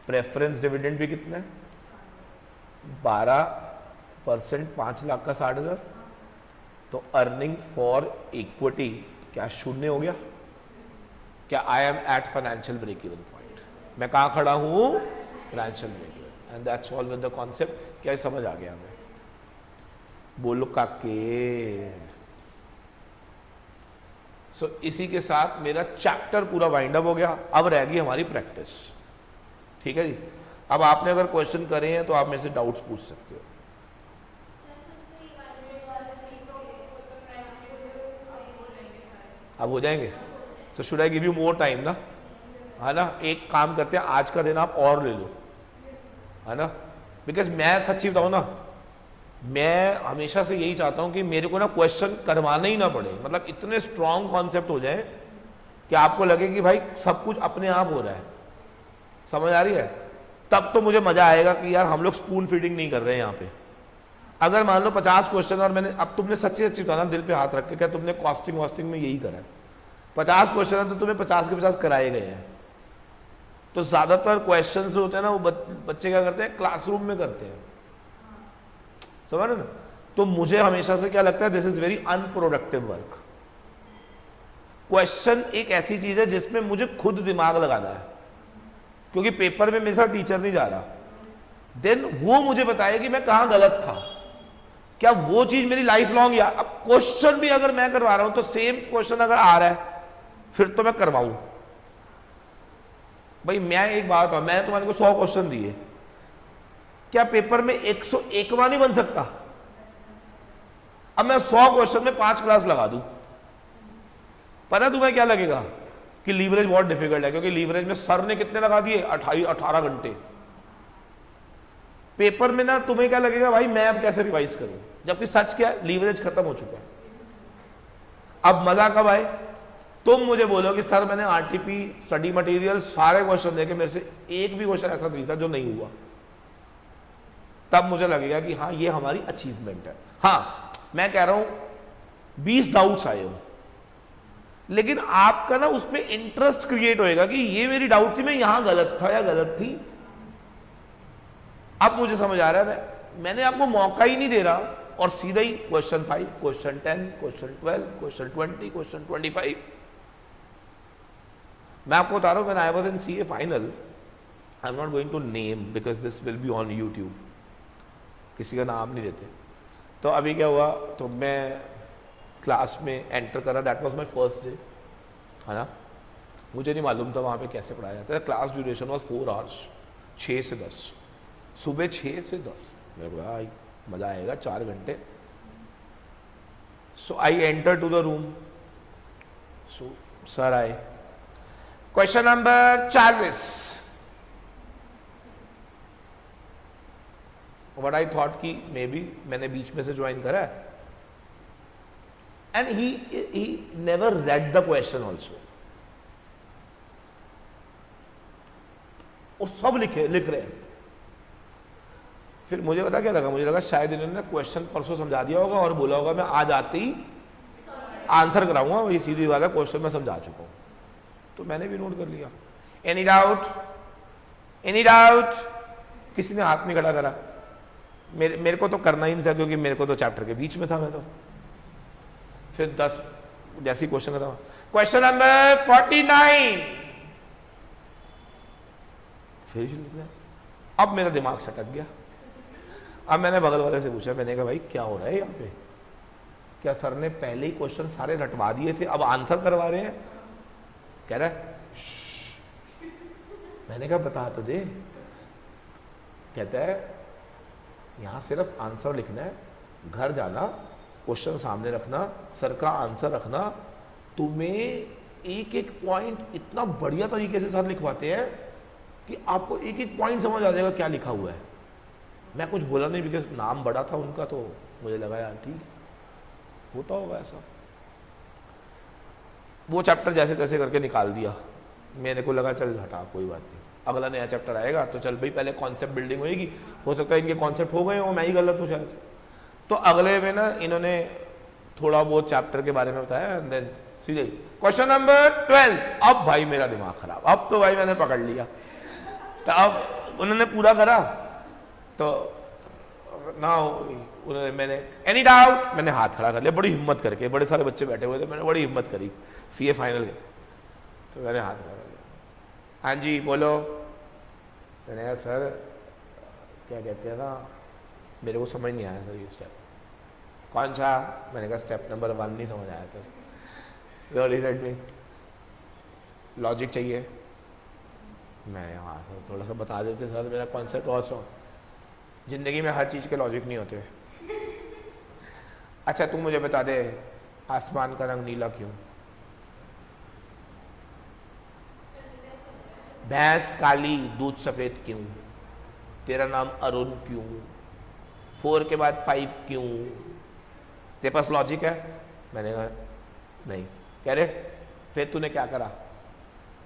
प्रेफरेंस डिविडेंड भी कितना है? 12%, 5 लाख का 60,000। तो अर्निंग फॉर इक्विटी क्या शून्य हो गया? क्या I am at financial break even point? मैं कहां खड़ा हूं? Financial break even. And that's all with the concept. क्या समझ आ गया हमें? बोलो काके। सो इसी के साथ मेरा चैप्टर पूरा वाइंड अप हो गया। अब रह गई हमारी प्रैक्टिस। ठीक है जी। अब आपने अगर क्वेश्चन करे हैं तो आप मेरे से डाउट्स पूछ सकते हो। अब हो जाएंगे? तो should I give you more time ना? है ना? एक काम करते हैं, आज का दिन आप और ले लो, है ना? बिकॉज मैं सच्ची बताऊं ना, मैं हमेशा से यही चाहता हूं कि मेरे को ना क्वेश्चन करवाना ही ना पड़े। मतलब इतने स्ट्रॉन्ग कॉन्सेप्ट हो जाए कि आपको लगे कि भाई सब कुछ अपने आप हो रहा है। समझ आ रही है? तब तो मुझे मजा आएगा कि यार हम लोग स्पून फीडिंग नहीं कर रहे हैं यहाँ पे। अगर मान लो 50 क्वेश्चन और मैंने, अब तुमने सच्ची सच्ची बताना दिल पे हाथ रख के, क्या तुमने कॉस्टिंग वॉस्टिंग में यही करा है? 50 क्वेश्चन है तो तुम्हें 50 के 50 कराए गए हैं। तो ज्यादातर क्वेश्चन जो होते हैं ना वो बच्चे क्या करते हैं? क्लासरूम में करते हैं। समझ रहे ना? तो मुझे हमेशा से क्या लगता है, this is very unproductive work. Question एक ऐसी चीज है जिसमें मुझे खुद दिमाग लगाना है, क्योंकि पेपर में मेरे साथ टीचर नहीं जा रहा। देन वो मुझे बताए कि मैं कहां गलत था। क्या वो चीज मेरी लाइफ लॉन्ग याद? अब क्वेश्चन भी अगर मैं करवा रहा हूं तो सेम क्वेश्चन अगर आ रहा है फिर तो मैं करवाऊं। भाई मैं एक बात, मैं तुम्हारे को 100 क्वेश्चन दिए, क्या पेपर में 101वां नहीं बन सकता? अब मैं 100 क्वेश्चन में 5 क्लास लगा दूं, पता तुम्हें क्या लगेगा? कि लीवरेज बहुत डिफिकल्ट है, क्योंकि लीवरेज में सर ने कितने लगा दिए? 18 घंटे। पेपर में ना तुम्हें क्या लगेगा, भाई मैं अब कैसे रिवाइज करूं? जबकि सच क्या है, लीवरेज खत्म हो चुका है। अब मजा कब आए? तुम मुझे बोलो कि सर मैंने आरटीपी स्टडी मटेरियल सारे क्वेश्चन देखे, मेरे से एक भी क्वेश्चन ऐसा नहीं था जो नहीं हुआ। तब मुझे लगेगा कि हाँ ये हमारी अचीवमेंट है। हाँ मैं कह रहा हूं 20 डाउट्स आए हो, लेकिन आपका ना उसमें इंटरेस्ट क्रिएट होएगा कि ये मेरी डाउट थी, मैं यहां गलत था या गलत थी। अब मुझे समझ आ रहा है, मैंने आपको मौका ही नहीं दे रहा, और सीधा ही question 5, question 10, question 12, question 20, question 25। मैं आपको बता रहा हूं, when I was in CA final, I am not going to name because this will be on YouTube, किसी का नाम नहीं लेते। तो अभी क्या हुआ, तो मैं क्लास में एंटर करा, that was my first day, है ना? मुझे नहीं मालूम था वहाँ पे कैसे पढ़ाया जाता है। क्लास ड्यूरेशन वाज 4 आवर्स, 6 से 10, सुबह 6 से 10। मेरे को लगा मज़ा आएगा, 4 घंटे। So I enter to the room, so sir आए, question number 40। What I thought कि मे बी मैंने बीच में से ज्वाइन करा है, and he never read the question also। वो सब लिख रहे हैं। फिर मुझे पता क्या लगा, मुझे लगा शायद इन्होंने क्वेश्चन परसों समझा दिया होगा और बोला होगा मैं आज आते ही आंसर कराऊंगा, वही सीधी बात है, क्वेश्चन मैं समझा चुका हूं। तो मैंने भी नोट कर लिया। Any doubt? Any doubt? किसी ने हाथ नहीं खड़ा करा। मेरे को तो करना ही नहीं था, क्योंकि मेरे को तो चैप्टर के बीच में था मैं तो। फिर 10 जैसी क्वेश्चन था, क्वेश्चन नंबर 49, फिर लिखना। अब मेरा दिमाग सटक गया। अब मैंने बगल वाले से पूछा, मैंने कहा भाई क्या हो रहा है यहाँ पे? क्या सर ने पहले ही क्वेश्चन सारे रटवा दिए थे, अब आंसर करवा रहे हैं? कह रहा है मैंने कहा बता तो दे। कहता है यहां सिर्फ आंसर लिखना है, घर जाना, क्वेश्चन सामने रखना, सर का आंसर रखना। तुम्हें एक एक पॉइंट इतना बढ़िया तरीके से सर लिखवाते हैं कि आपको एक एक पॉइंट समझ आ जाएगा क्या लिखा हुआ है। मैं कुछ बोला नहीं, बिकॉज नाम बड़ा था उनका, तो मुझे लगा यार ठीक होता होगा ऐसा। वो चैप्टर जैसे तैसे करके निकाल दिया। मेरे को लगा चल हटा कोई बात नहीं, अगला नया चैप्टर आएगा तो चल भाई पहले कॉन्सेप्ट बिल्डिंग होएगी, हो सकता है इनके कॉन्सेप्ट हो गए हो, मैं ही गलत हूँ शायद। तो अगले में ना इन्होंने थोड़ा बहुत चैप्टर के बारे में बताया, एंड देन सीधे क्वेश्चन नंबर 12। अब भाई मेरा दिमाग खराब, अब तो भाई मैंने पकड़ लिया। तो अब उन्होंने पूरा करा, तो ना उन्होंने, मैंने एनी डाउट, मैंने हाथ खड़ा कर लिया बड़ी हिम्मत करके, बड़े सारे बच्चे बैठे हुए थे, मैंने बड़ी हिम्मत करी, सीए फाइनल के, तो मैंने हाथ खड़ा कर लिया। हाँ जी बोलो। मैंने कहा सर क्या कहते हैं ना, मेरे को समझ नहीं आया सर ये स्टेप। कौन सा? मैंने कहा स्टेप नंबर 1 नहीं समझ आया सर। लॉजिक चाहिए। मैं हाँ सर थोड़ा सा बता देते सर, मेरा कॉन्सेप्ट और स्ट्रॉन्ग, जिंदगी में हर चीज़ के लॉजिक नहीं होते। अच्छा तू मुझे बता दे आसमान का रंग नीला क्यों? भैंस काली दूध सफेद क्यों? तेरा नाम अरुण क्यों? 4 के बाद 5 क्यों? तेरे पास लॉजिक है? मैंने कहा नहीं। कह रहे फिर तूने क्या करा?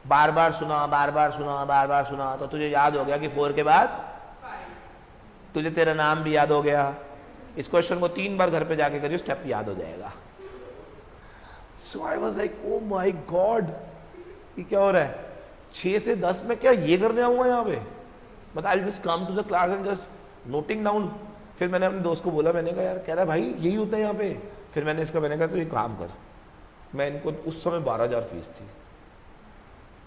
बार बार सुना, बार बार सुना, बार बार सुना, तो तुझे याद हो गया कि 4 के बाद 5, तुझे तेरा नाम भी याद हो गया। इस क्वेश्चन को 3 बार घर पे जाके करियो, स्टेप याद हो जाएगा। So I was like oh my God, ये क्या हो रहा है? 6 से 10 में क्या ये करने आऊंगा यहाँ पे? But I just come to the class and just noting down. फिर मैंने अपने दोस्त को बोला, मैंने कहा यार, कह रहा भाई यही होता है यहाँ पे। फिर मैंने मैंने कहा तो ये काम कर, मैं इनको उस समय 12,000 फीस थी,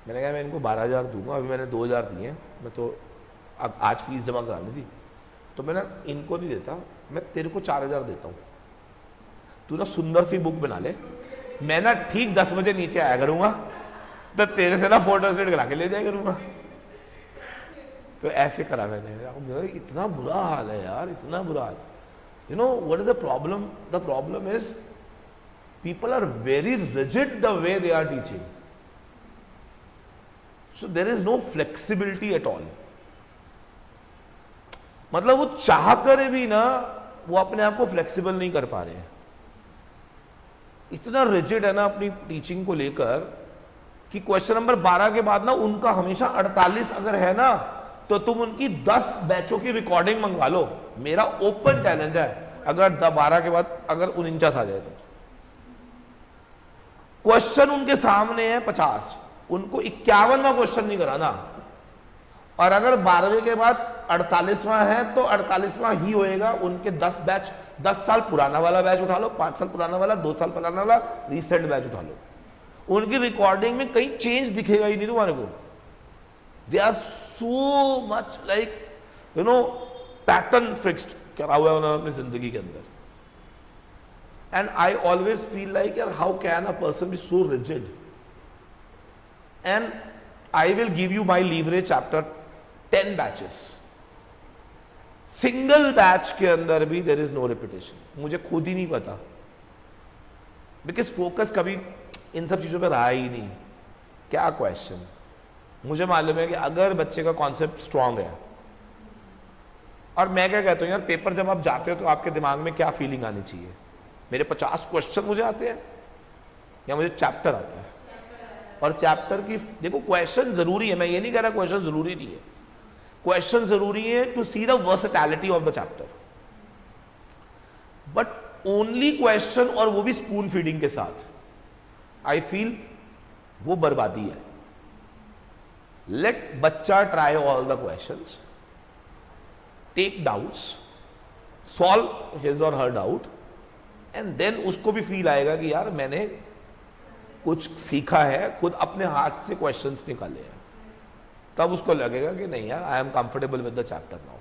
मैंने कहा मैं इनको 12,000 दूंगा, अभी मैंने 2,000 दिए, मैं तो अब आज फीस जमा करानी थी, तो मैं ना इनको नहीं देता, मैं तेरे को 4,000 देता हूँ, तू ना सुंदर सी बुक बना ले, मैं ना ठीक 10 बजे नीचे आया करूँगा, तो तेरे से ना फोटो स्टेट करा के ले जाया करूँगा। तो ऐसे करा मैंने। इतना बुरा हाल है यार, इतना बुरा हाल। You know what is the problem? The problem is people are very rigid the way they are teaching, so there is no flexibility at all. मतलब वो चाह करे भी ना, वो अपने आप को फ्लेक्सिबल नहीं कर पा रहे हैं, इतना रिजिड है ना अपनी टीचिंग को लेकर कि क्वेश्चन नंबर 12 के बाद ना उनका हमेशा 48 अगर है ना, तो तुम उनकी 10 बैचों की रिकॉर्डिंग मंगवा लो। मेरा ओपन चैलेंज है, अगर 12 के बाद अगर 49 आ जाए तो क्वेश्चन उनके सामने है 50, उनको 51वां क्वेश्चन नहीं कराना, और अगर 12वीं के बाद 48वां है तो 48वां ही होएगा। उनके 10 बैच, 10 साल पुराना वाला बैच उठा लो, 5 साल पुराना वाला, 2 साल पुराना वाला, रिसेंट बैच उठा लो, उनकी रिकॉर्डिंग में कहीं चेंज दिखेगा ही नहीं तुम्हारे को। They are so much like you know pattern fixed करा हुआ है उन्होंने अपनी जिंदगी के अंदर। And I always feel like यार how can a person be so rigid. And I will give you my leverage chapter 10 batches, single batch के अंदर भी देयर इज नो रिपीटेशन। मुझे खुद ही नहीं पता, बिकॉज फोकस कभी इन सब चीजों पे रहा ही नहीं। क्या क्वेश्चन, मुझे मालूम है कि अगर बच्चे का कॉन्सेप्ट स्ट्रांग है, और मैं क्या कहता हूँ यार, पेपर जब आप जाते हो तो आपके दिमाग में क्या फीलिंग आनी चाहिए? मेरे 50 क्वेश्चन मुझे आते हैं या मुझे चैप्टर आता है? और चैप्टर की देखो, क्वेश्चन जरूरी है, मैं ये नहीं कह रहा क्वेश्चन जरूरी नहीं है, क्वेश्चन जरूरी है to see the versatility of the chapter, but only question, और वो भी स्पून फीडिंग के साथ, आई फील वो बर्बादी है। लेट बच्चा try all the questions, take doubts, solve his और हर डाउट, एंड देन उसको भी फील आएगा कि यार मैंने कुछ सीखा है, खुद अपने हाथ से क्वेश्चंस निकाले हैं, तब उसको लगेगा कि नहीं यार I am comfortable with the chapter now.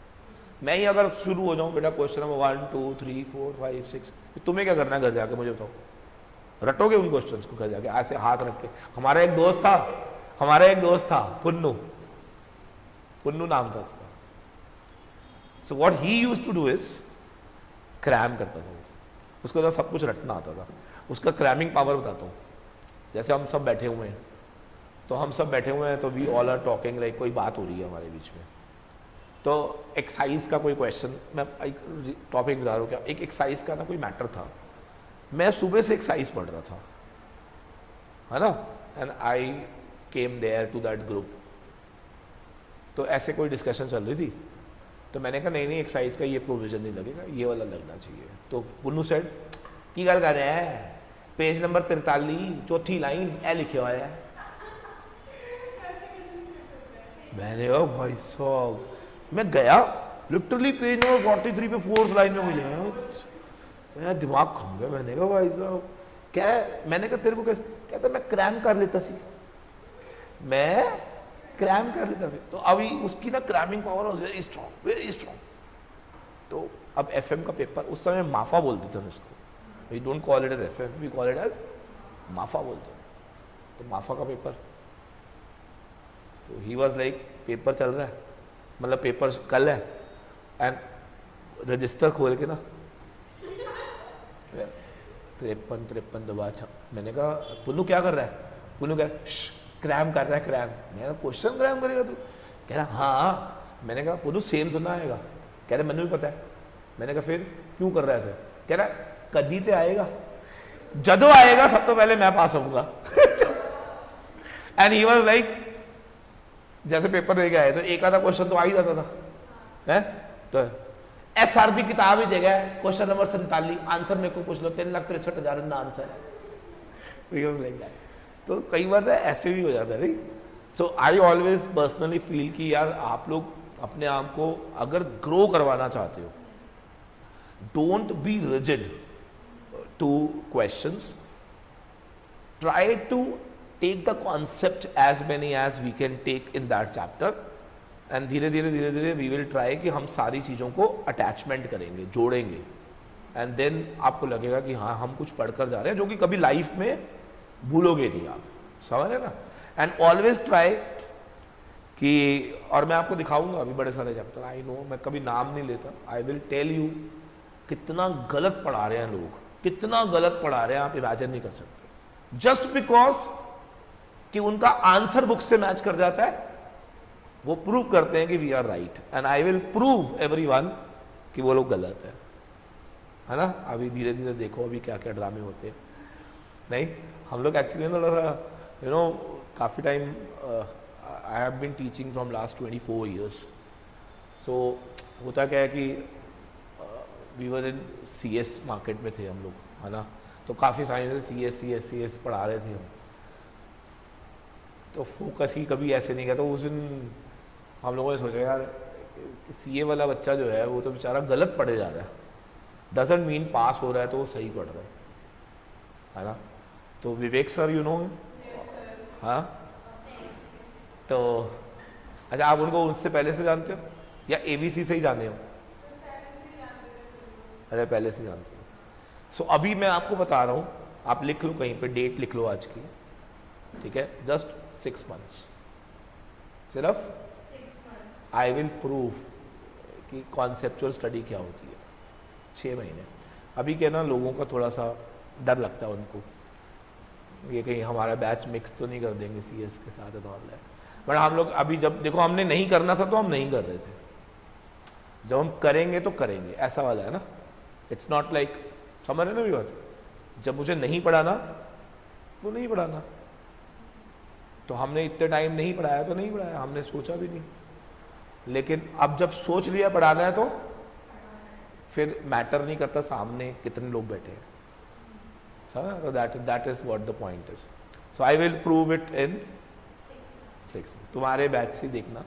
मैं ही अगर शुरू हो जाऊं बेटा क्वेश्चन नंबर 1 2 3 4 5 6, तुम्हें क्या करना है घर जाके मुझे बताओ? रटोगे उन क्वेश्चंस को घर जाके ऐसे हाथ रख के? हमारा एक दोस्त था पुन्नू नाम था उसका। So what he used to do is cram करता था, उसको तो सब कुछ रटना आता था। उसका क्रैमिंग पावर बताता हूँ। जैसे हम सब बैठे हुए हैं, तो we all are talking, like कोई बात हो रही है हमारे बीच में, तो एक्साइज का कोई क्वेश्चन, मैं एक टॉपिक बता रहा हूँ, क्या एक एक्साइज का ना कोई मैटर था, मैं सुबह से एक्साइज पढ़ रहा था, है ना, and I came there to that group, तो ऐसे कोई डिस्कशन चल रही थी, तो मैंने कहा नहीं एक्साइज का ये प्रोविजन नहीं लगेगा, ये वाला लगना चाहिए। तो पुन्नू सेड की गल कर रहे हैं, पेज नंबर 43 चौथी लाइन ए लिखे हुआ है। मैंने कहा भाई साहब, मैं गया लिटरली पेज नंबर 43 पे 4th लाइन में मुझे मैं दिमाग खा गया। मैंने कहा भाई साहब क्या है, मैंने कहा तेरे को क्या कहता, मैं क्रैम कर लेता सी, मैं क्रैम कर लेता सी। तो अभी उसकी ना cramming power was very strong, very strong. तो अब एफएम का पेपर उस समय माफा बोलते थे हम इसको, we don't call it as FM, we call it as माफा बोलते हैं। तो माफा का पेपर, तो ही वाज लाइक पेपर चल रहा है, मतलब पेपर कल है, एंड रजिस्टर खोल के ना 53 दबा। मैंने कहा पुन्नू क्या कर रहा है, पुन्नू कह क्रैम कर रहा है, क्रैम। मैंने कहा क्वेश्चन क्रैम करेगा तू, कह रहा हाँ। मैंने कहा पुन्नू सेम तो ना आएगा, कह रहा मैंने भी पता है। मैंने कहा फिर क्यों कर रहा है ऐसे, कह रहा कदी ते आएगा, जदों आएगा सब तो पहले मैं पास होऊंगा। एंड ही वाज लाइक जैसे पेपर दे के आए तो एक आधा क्वेश्चन तो आ ही जाता था, है तो SR की किताब ही जगह क्वेश्चन नंबर 47 आंसर मेरे को पूछ लो, 3,63,000 ना आंसर है। तो कई बार ऐसे भी हो जाता है। सो आई ऑलवेज पर्सनली फील कि यार आप लोग अपने आप को अगर ग्रो करवाना चाहते हो, don't be rigid to questions, try to take the concept as many as we can take in that chapter, and धीरे धीरे वी विल ट्राई कि हम सारी चीज़ों को अटैचमेंट करेंगे, जोड़ेंगे, एंड देन आपको लगेगा कि हाँ हम कुछ पढ़कर जा रहे हैं जो कि कभी लाइफ में भूलोगे नहीं आप, समझ रहे ना। एंड ऑलवेज ट्राई कि, और मैं आपको दिखाऊंगा अभी बड़े सारे चैप्टर, आई नो मैं कभी नाम नहीं लेता, आई विल टेल यू कितना गलत पढ़ा रहे हैं लोग, कितना गलत पढ़ा रहे हैं आप इमेजिन नहीं कर सकते, जस्ट बिकॉज कि उनका आंसर बुक से मैच कर जाता है, वो प्रूव करते हैं कि we are right, and I will prove everyone कि वो लोग गलत है ना। अभी धीरे धीरे देखो अभी क्या क्या ड्रामे होते हैं। नहीं हम लोग एक्चुअली थोड़ा सा यू नो काफ़ी time, I have been teaching from last 24 years. So होता क्या है कि we were in CS market में थे हम लोग, है ना, तो काफ़ी सारे CS पढ़ा रहे थे हम, तो फोकस ही कभी ऐसे नहीं किया। तो उस दिन हम लोगों ने सोचा यार CA वाला बच्चा जो है वो तो बेचारा गलत पढ़े जा रहा है, डजंट मीन पास हो रहा है तो वो सही पढ़ रहा है ना। तो विवेक सर यू नो, हाँ, तो अच्छा आप उनको उससे पहले से जानते हो या ABC से ही जाने हो? अच्छा पहले से जानते हो। सो अभी मैं आपको बता रहा हूँ, आप लिख लो कहीं पे, डेट लिख लो आज की, ठीक है, जस्ट 6 months, सिर्फ आई विल प्रूव कि कॉन्सेप्चुअल स्टडी क्या होती है। 6 महीने। अभी क्या ना लोगों का थोड़ा सा डर लगता है उनको, ये कहीं हमारा बैच मिक्स तो नहीं कर देंगे CS के साथ है, बट हम लोग अभी जब देखो हमने नहीं करना था तो हम नहीं कर रहे थे, जब हम करेंगे तो करेंगे, ऐसा वाला है ना। इट्स नॉट लाइक, समझ रहे ना भी बात, जब मुझे नहीं पढ़ाना तो नहीं पढ़ाना, तो हमने इतने टाइम नहीं पढ़ाया तो नहीं पढ़ाया, हमने सोचा भी नहीं। लेकिन अब जब सोच लिया पढ़ाना है तो फिर मैटर नहीं करता सामने कितने लोग बैठे हैं, समझ। तो that is what the point is. So I will prove it in 6। तुम्हारे बैच से देखना,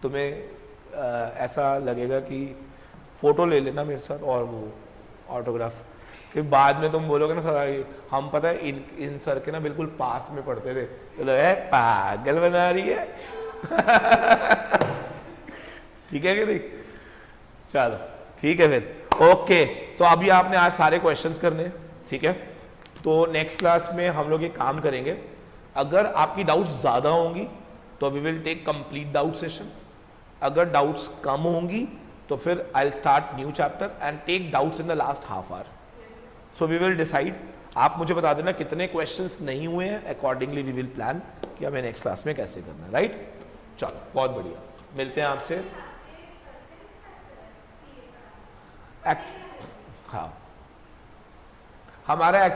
तुम्हें ऐसा लगेगा कि फोटो ले लेना मेरे साथ और वो ऑटोग्राफ, कि बाद में तुम बोलोगे ना सर हम पता है इन सर के ना बिल्कुल पास में पढ़ते थे, तो पागल बना रही है। ठीक है कि नहीं, चलो ठीक है फिर, ओके। तो अभी आपने आज सारे क्वेश्चंस करने, ठीक है। तो नेक्स्ट क्लास में हम लोग ये काम करेंगे, अगर आपकी डाउट्स ज़्यादा होंगी तो we will take complete doubt session, अगर डाउट्स कम होंगी तो फिर I will start new chapter and take doubts in the last half hour. So we will decide, आप मुझे बता देना कितने क्वेश्चंस नहीं हुए हैं, अकॉर्डिंगली वी विल प्लान कि हमें नेक्स्ट क्लास में कैसे करना है, राइट। चलो बहुत बढ़िया, मिलते हैं आपसे। हाँ हमारा